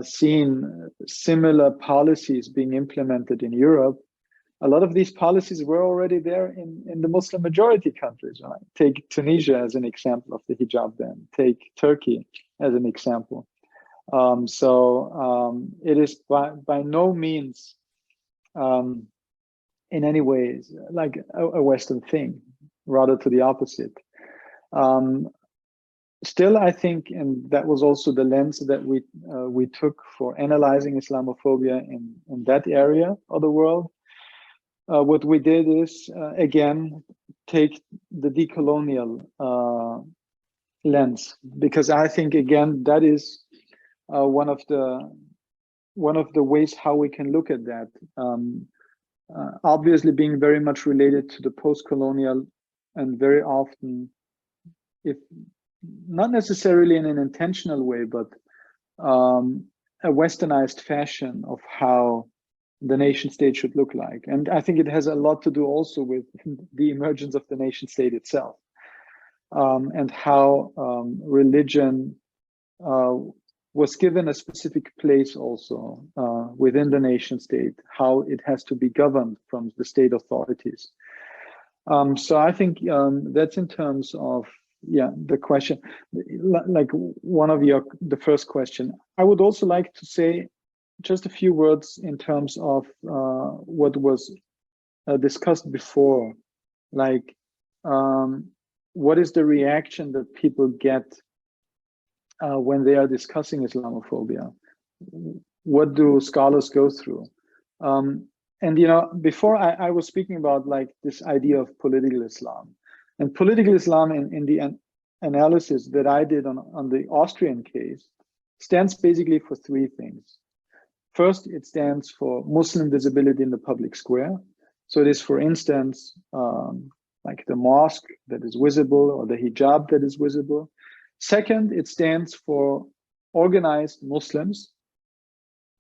seen similar policies being implemented in Europe, a lot of these policies were already there in the Muslim majority countries. Right? Take Tunisia as an example of the hijab ban. Take Turkey as an example. It is by no means in any ways like a Western thing, rather to the opposite. Still, I think, and that was also the lens that we took for analyzing Islamophobia in that area of the world. What we did is, again, take the decolonial lens, because I think, again, that is one of the ways how we can look at that. Obviously, being very much related to the post-colonial, and very often, if not necessarily in an intentional way, but a westernized fashion of how the nation state should look like. And I think it has a lot to do also with the emergence of the nation state itself, and how religion was given a specific place also within the nation state, how it has to be governed from the state authorities. So I think that's in terms of, yeah, the question, like one of the first question. I would also like to say just a few words in terms of what was discussed before, like what is the reaction that people get when they are discussing Islamophobia? What do scholars go through? And you know, before I was speaking about like this idea of political Islam, and political Islam in the analysis that I did on the Austrian case stands basically for three things. First, it stands for Muslim visibility in the public square. So it is, for instance, like the mosque that is visible, or the hijab that is visible. Second, it stands for organized Muslims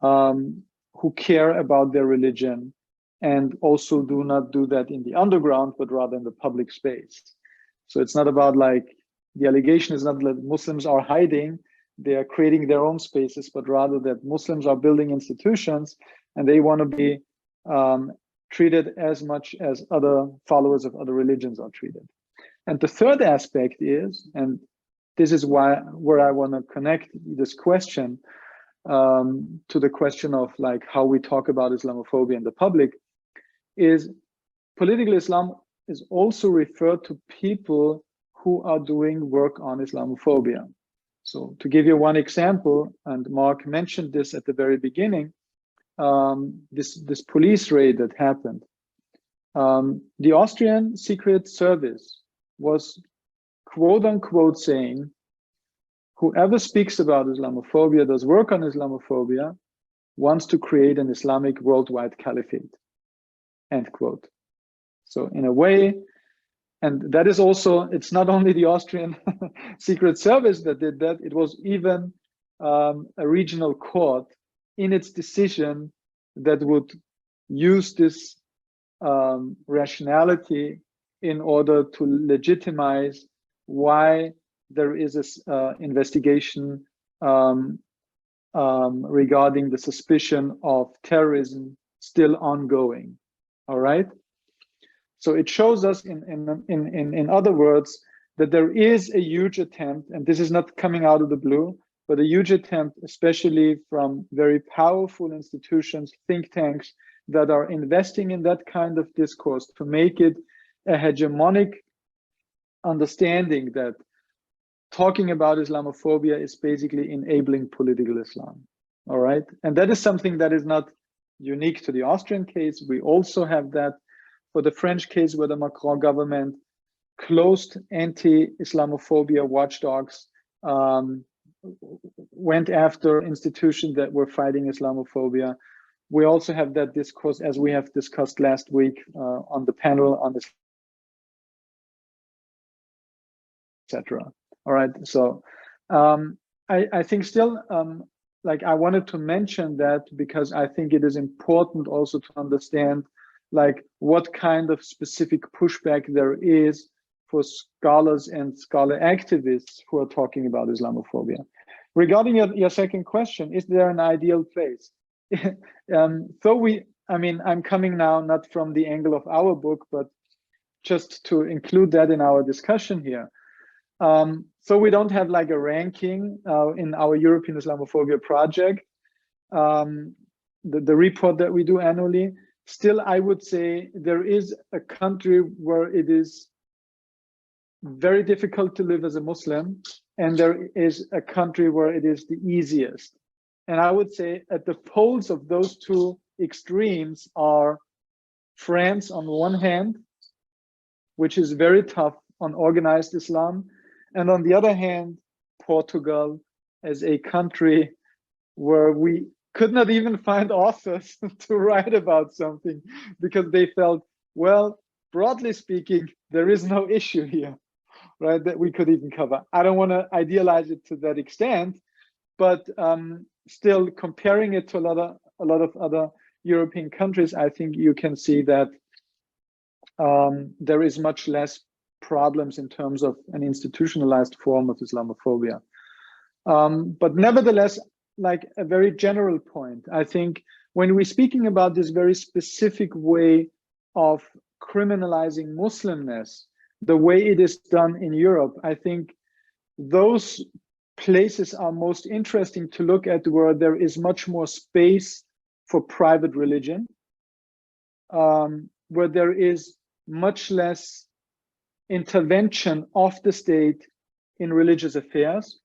who care about their religion, and also do not do that in the underground, but rather in the public space. So it's not about, like, the allegation is not that Muslims are hiding, they are creating their own spaces, but rather that Muslims are building institutions, and they want to be treated as much as other followers of other religions are treated. And the third aspect is, and this is where I want to connect this question to the question of like how we talk about Islamophobia in the public, is political Islam is also referred to people who are doing work on Islamophobia. So to give you one example, and Mark mentioned this at the very beginning, this police raid that happened, the Austrian Secret Service was quote unquote saying, whoever speaks about Islamophobia, does work on Islamophobia, wants to create an Islamic worldwide caliphate, end quote. So in a way, and that is also, it's not only the Austrian Secret Service that did that, it was even a regional court in its decision that would use this rationality in order to legitimize why there is this investigation regarding the suspicion of terrorism still ongoing. All right. So it shows us, in other words, that there is a huge attempt, and this is not coming out of the blue, but a huge attempt, especially from very powerful institutions, think tanks, that are investing in that kind of discourse to make it a hegemonic understanding that talking about Islamophobia is basically enabling political Islam. All right. And that is something that is not unique to the Austrian case. We also have that for the French case, where the Macron government closed anti-Islamophobia watchdogs, went after institutions that were fighting Islamophobia. We also have that discourse, as we have discussed last week on the panel on this, etc. All right. So I think still, like, I wanted to mention that because I think it is important also to understand like what kind of specific pushback there is for scholars and scholar activists who are talking about Islamophobia. Regarding your second question, is there an ideal place? I'm coming now not from the angle of our book, but just to include that in our discussion here. So we don't have like a ranking in our European Islamophobia project, the report that we do annually. Still, I would say there is a country where it is very difficult to live as a Muslim, and there is a country where it is the easiest. And I would say at the poles of those two extremes are France on one hand, which is very tough on organized Islam, and on the other hand, Portugal as a country where we could not even find authors to write about something because they felt, well, broadly speaking, there is no issue here, right, that we could even cover. I don't want to idealize it to that extent, but still comparing it to a lot of other European countries, I think you can see that there is much less problems in terms of an institutionalized form of Islamophobia. But nevertheless, like a very general point, I think when we're speaking about this very specific way of criminalizing Muslimness, the way it is done in Europe, I think those places are most interesting to look at, where there is much more space for private religion, where there is much less intervention of the state in religious affairs,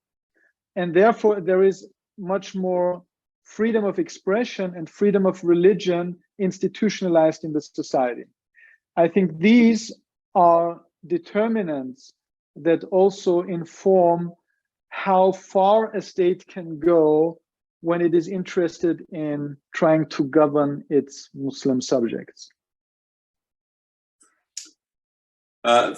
and therefore there is much more freedom of expression and freedom of religion institutionalized in the society. I think these are determinants that also inform how far a state can go when it is interested in trying to govern its Muslim subjects.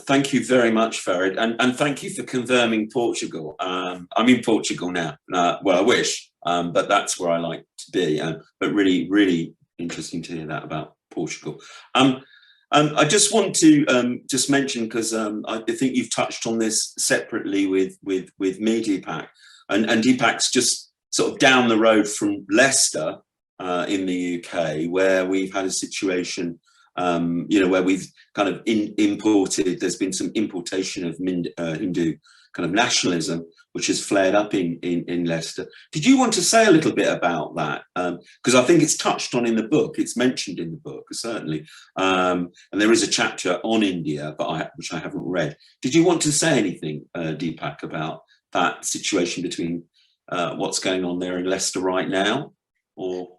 Thank you very much, Farid, and thank you for confirming Portugal. I'm in Portugal now. Well, I wish, but that's where I like to be. But really, really interesting to hear that about Portugal. I just want to just mention, because I think you've touched on this separately with me, Deepak, and Deepak's just sort of down the road from Leicester in the UK, where we've had a situation. Where we've kind of imported, there's been some importation of Hindu kind of nationalism, which has flared up in Leicester. Did you want to say a little bit about that? Because I think it's touched on in the book, it's mentioned in the book, certainly. And there is a chapter on India, which I haven't read. Did you want to say anything, Deepak, about that situation between what's going on there in Leicester right now? Or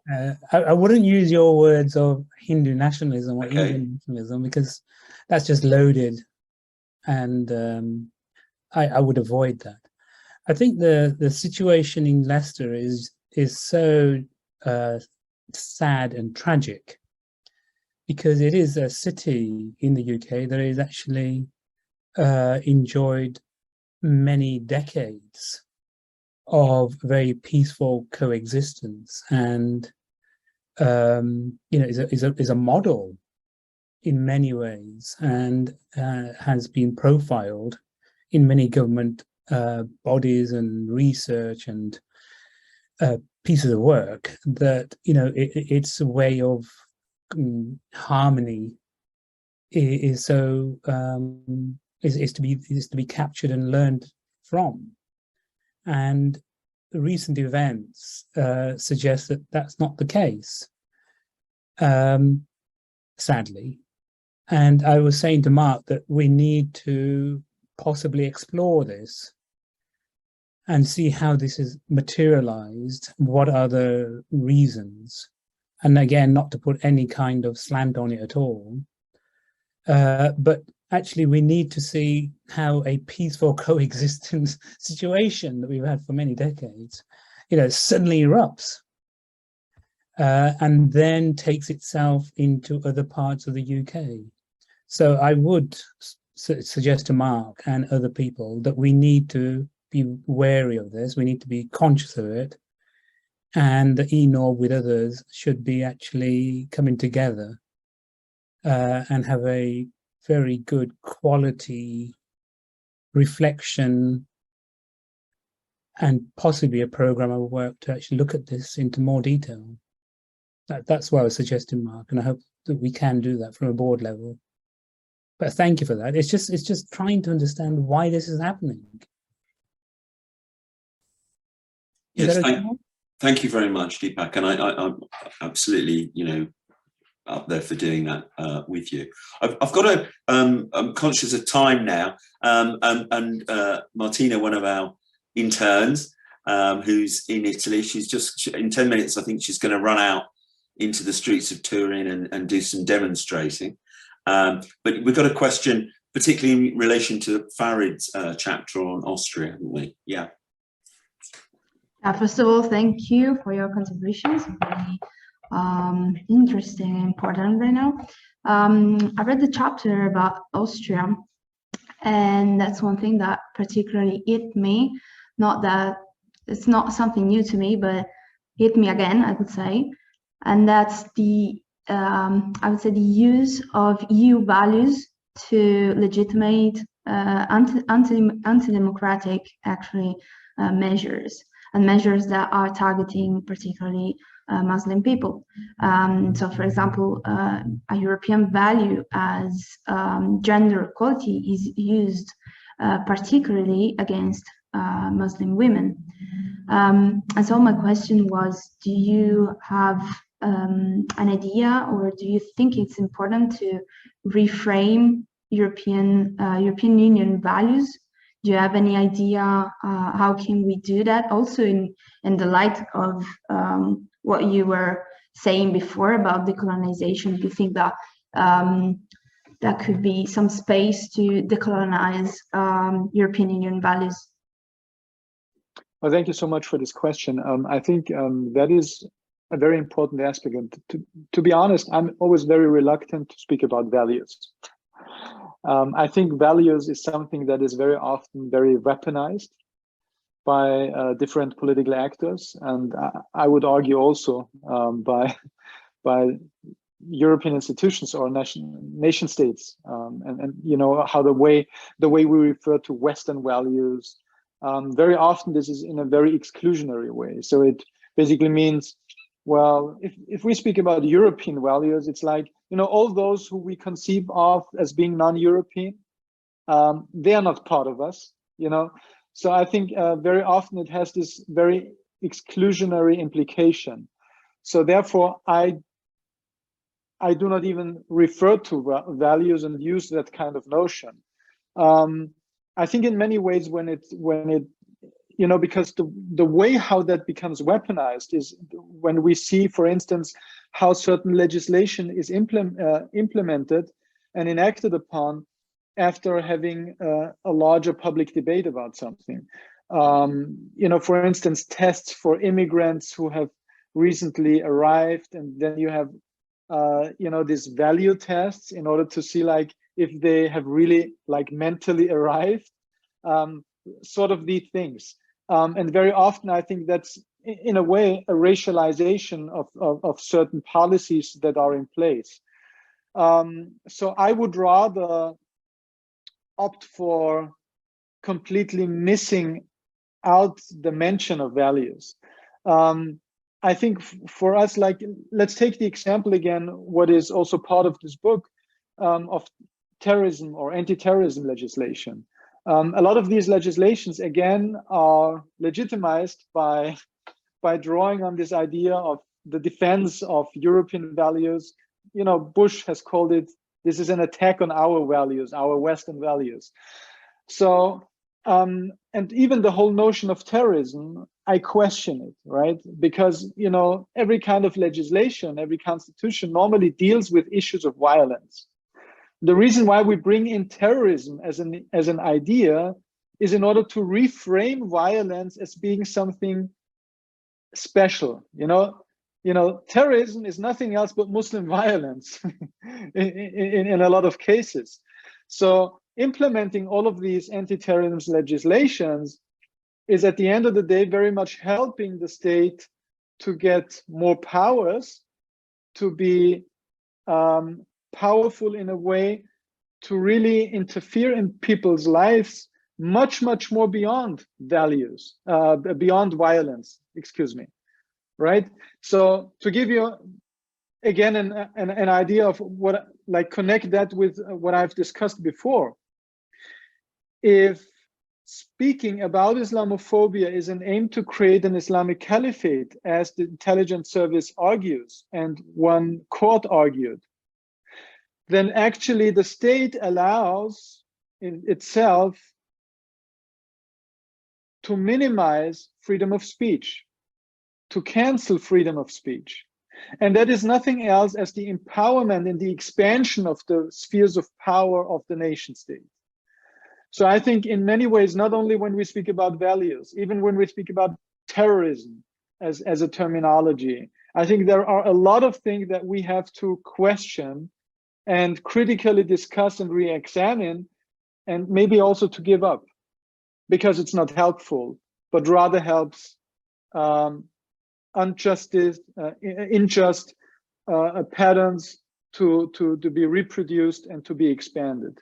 I wouldn't use your words of Hindu nationalism or okay. Indian nationalism, because that's just loaded, and I would avoid that. I think the situation in Leicester is so sad and tragic, because it is a city in the UK that is actually enjoyed many decades of very peaceful coexistence, and is a model in many ways, and has been profiled in many government bodies and research and pieces of work that, you know, it's a way of harmony is so is to be captured and learned from. And the recent events suggest that that's not the case, sadly. And I was saying to Mark that we need to possibly explore this and see how this is materialized, what are the reasons. And again, not to put any kind of slant on it at all, but actually we need to see how a peaceful coexistence situation that we've had for many decades, you know, suddenly erupts and then takes itself into other parts of the UK. So I would suggest to Mark and other people that we need to be wary of this. We need to be conscious of it. And the ENORB with others should be actually coming together and have a very good quality reflection and possibly a program of work to actually look at this into more detail. That's what I was suggesting, Mark, and I hope that we can do that from a board level. But thank you for that. It's just trying to understand why this is happening. Yes, thank you very much, Deepak, and I'm absolutely, you know, up there for doing that with you. I've got to, I'm conscious of time now, and Martina, one of our interns, who's in Italy, she's just, in 10 minutes, I think she's going to run out into the streets of Turin and do some demonstrating. But we've got a question, particularly in relation to Farid's chapter on Austria, haven't we? Yeah. First of all, thank you for your contributions. Very interesting and important right now. I read the chapter about Austria, and that's one thing that particularly hit me. Not that it's not something new to me, but hit me again, I would say. And that's the, I would say, the use of EU values to legitimate anti-democratic, actually, measures. And measures that are targeting particularly Muslim people. So, for example, a European value as gender equality is used particularly against Muslim women. And so my question was, do you have an idea, or do you think it's important to reframe European Union values? Do you have any idea how can we do that? Also in the light of what you were saying before about decolonization, do you think that that could be some space to decolonize European Union values? Well, thank you so much for this question. I think that is a very important aspect. And to be honest, I'm always very reluctant to speak about values. I think values is something that is very often very weaponized by different political actors, and I would argue also by European institutions or nation states, and you know how the way we refer to Western values. Very often this is in a very exclusionary way. So it basically means, well, if we speak about European values, it's like, you know, all those who we conceive of as being non-European, they are not part of us, you know. So I think very often it has this very exclusionary implication. So therefore, I do not even refer to values and use that kind of notion. I think in many ways when it you know, because the way how that becomes weaponized is when we see, for instance, how certain legislation is implemented and enacted upon after having a larger public debate about something. You know, for instance, tests for immigrants who have recently arrived, and then you have, you know, these value tests in order to see like if they have really like mentally arrived, sort of these things. And very often I think that's in a way a racialization of certain policies that are in place. So I would rather opt for completely missing out the mention of values. I think for us, like, let's take the example again, what is also part of this book, of terrorism or anti-terrorism legislation. A lot of these legislations, again, are legitimized by drawing on this idea of the defense of European values. You know, Bush has called it, this is an attack on our values, our Western values. So, and even the whole notion of terrorism, I question it, right? Because, you know, every kind of legislation, every constitution normally deals with issues of violence. The reason why we bring in terrorism as an idea is in order to reframe violence as being something special. You know, terrorism is nothing else but Muslim violence in a lot of cases. So implementing all of these anti-terrorism legislations is at the end of the day very much helping the state to get more powers, to be powerful in a way to really interfere in people's lives much, much more beyond values, beyond violence, excuse me, right? So to give you, again, an idea of what, like, connect that with what I've discussed before. If speaking about Islamophobia is an aim to create an Islamic caliphate, as the intelligence service argues, and one court argued, then actually the state allows in itself to minimize freedom of speech, to cancel freedom of speech. And that is nothing else as the empowerment and the expansion of the spheres of power of the nation state. So I think in many ways, not only when we speak about values, even when we speak about terrorism as a terminology, I think there are a lot of things that we have to question and critically discuss and re-examine, and maybe also to give up, because it's not helpful, but rather helps unjust patterns to be reproduced and to be expanded.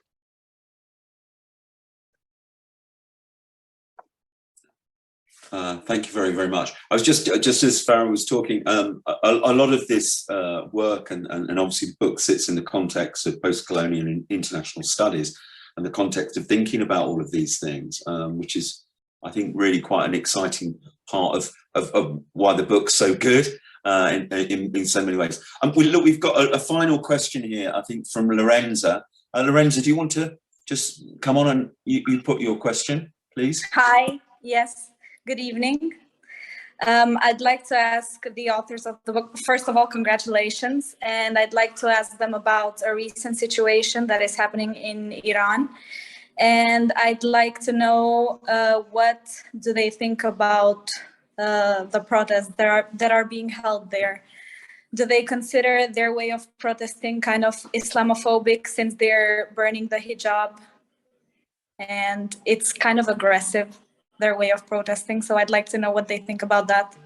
Thank you very, very much. I was just as Farah was talking, a lot of this work and obviously the book sits in the context of post-colonial and international studies and the context of thinking about all of these things, which is, I think, really quite an exciting part of why the book's so good in so many ways. Look, we've got a final question here, I think, from Lorenza. Lorenza, do you want to just come on and you put your question, please? Hi, yes. Good evening. I'd like to ask the authors of the book, first of all, congratulations. And I'd like to ask them about a recent situation that is happening in Iran. And I'd like to know what do they think about the protests that are being held there. Do they consider their way of protesting kind of Islamophobic, since they're burning the hijab? And it's kind of aggressive, their way of protesting. So I'd like to know what they think about that.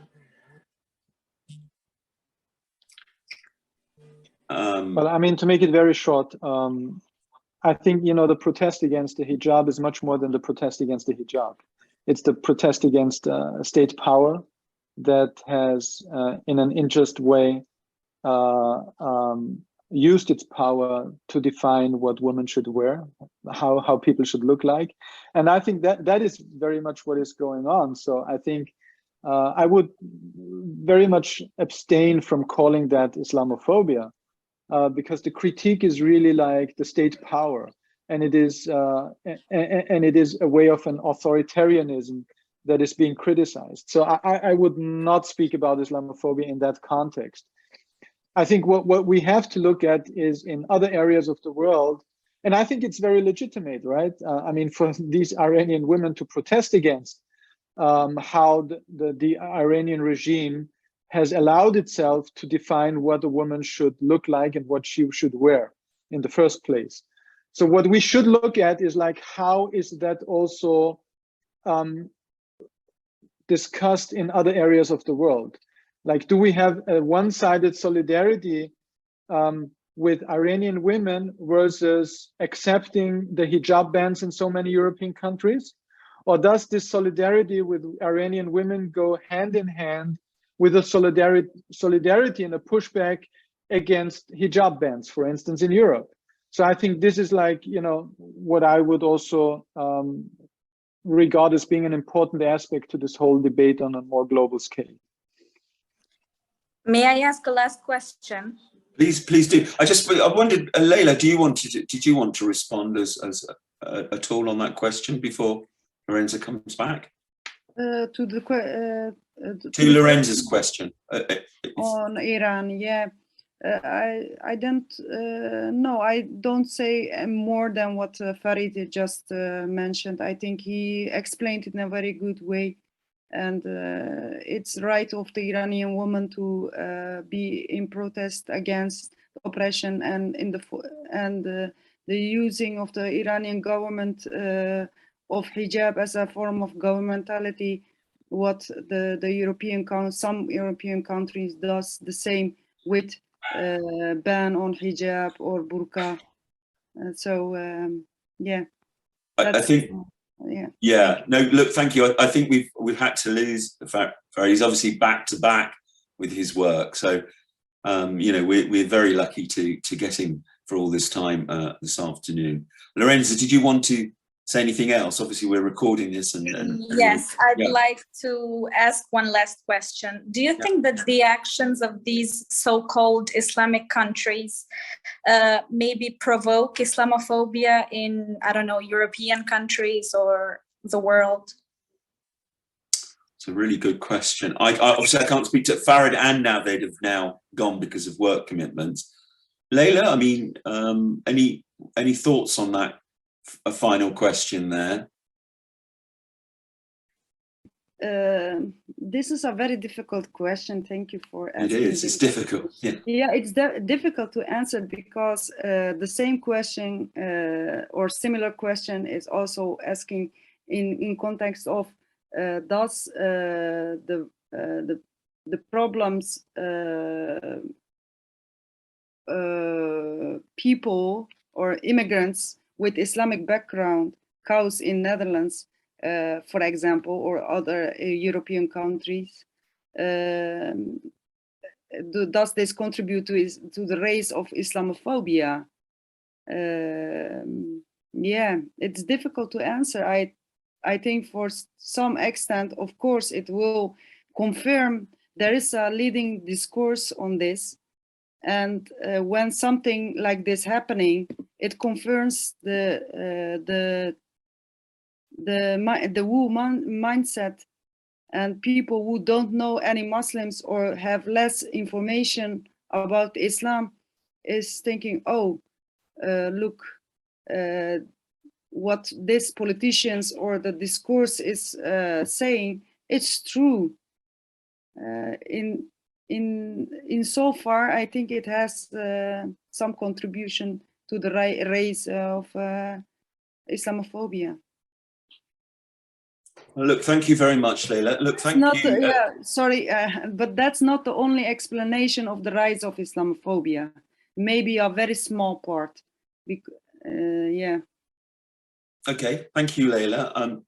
Well, I mean, to make it very short, I think, you know, the protest against the hijab is much more than the protest against the hijab. It's the protest against state power that has, in an unjust way, used its power to define what women should wear, how people should look like. And I think that is very much what is going on. So I think I would very much abstain from calling that Islamophobia, because the critique is really like the state power, and it is a way of an authoritarianism that is being criticized. So I would not speak about Islamophobia in that context. I think what we have to look at is in other areas of the world, and I think it's very legitimate, right? I mean, for these Iranian women to protest against how the Iranian regime has allowed itself to define what a woman should look like and what she should wear in the first place. So what we should look at is like, how is that also discussed in other areas of the world? Like, do we have a one-sided solidarity with Iranian women versus accepting the hijab bans in so many European countries? Or does this solidarity with Iranian women go hand in hand with a solidarity and a pushback against hijab bans, for instance, in Europe. So I think this is like, you know, what I would also regard as being an important aspect to this whole debate on a more global scale. May I ask a last question? Please do. I wondered, Leyla, did you want to respond at all on that question before Lorenza comes back? To Lorenza's question. On Iran, yeah. I don't no, I don't say more than what Farid just mentioned. I think he explained it in a very good way, and it's right of the Iranian woman to be in protest against oppression and the using of the Iranian government of hijab as a form of governmentality. What some European countries does the same with ban on hijab or burqa. Yeah. I think. Yeah. No. Look. Thank you. I think we've had to lose the fact he's obviously back to back with his work. So you know, we're very lucky to get him for all this time this afternoon. Lorenza, did you want to say anything else? Obviously, we're recording this, and yes, I'd like to ask one last question. Do you think that the actions of these so-called Islamic countries maybe provoke Islamophobia in, I don't know, European countries or the world? It's a really good question. Obviously I can't speak to Farid and Naved have now gone because of work commitments. Leyla, I mean, any thoughts on that? A final question there. This is a very difficult question. Thank you for asking. It is. It's difficult. Yeah, it's difficult to answer because the same question or similar question is also asking in context of does the problems people or immigrants with Islamic background cause in Netherlands, for example, or other European countries, does this contribute to the rise of Islamophobia? Yeah, it's difficult to answer. I think for some extent, of course, it will confirm there is a leading discourse on this. And when something like this happening, it confirms the mindset, and people who don't know any Muslims or have less information about Islam is thinking, oh, look, what these politicians or the discourse is saying, it's true. In so far, I think it has some contribution to the rise of Islamophobia. Well, look, thank you very much, Leyla. Look, thank you. Sorry, but that's not the only explanation of the rise of Islamophobia. Maybe a very small part. Yeah. Okay, thank you, Leyla.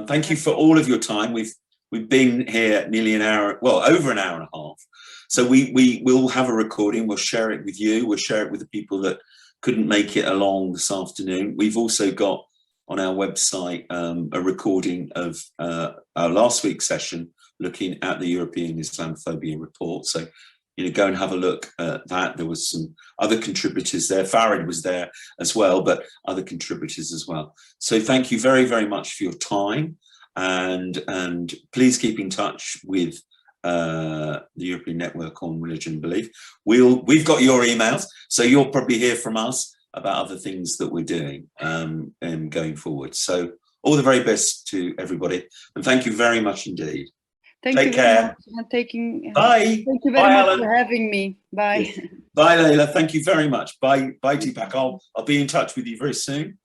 Thank you for all of your time. We've been here nearly an hour, well, over an hour and a half. So we will have a recording. We'll share it with you. We'll share it with the people that couldn't make it along this afternoon. We've also got on our website a recording of our last week's session looking at the European Islamophobia report. So, you know, go and have a look at that. There was some other contributors there. Farid was there as well, but other contributors as well. So thank you very, very much for your time. And please keep in touch with the European Network on Religion and Belief. We've got your emails, so you'll probably hear from us about other things that we're doing and going forward. So all the very best to everybody, and thank you very much indeed. Take care. Bye. Thank you very much for having me. Bye. Yes. Bye, Leyla. Thank you very much. Bye, Deepak. I'll be in touch with you very soon.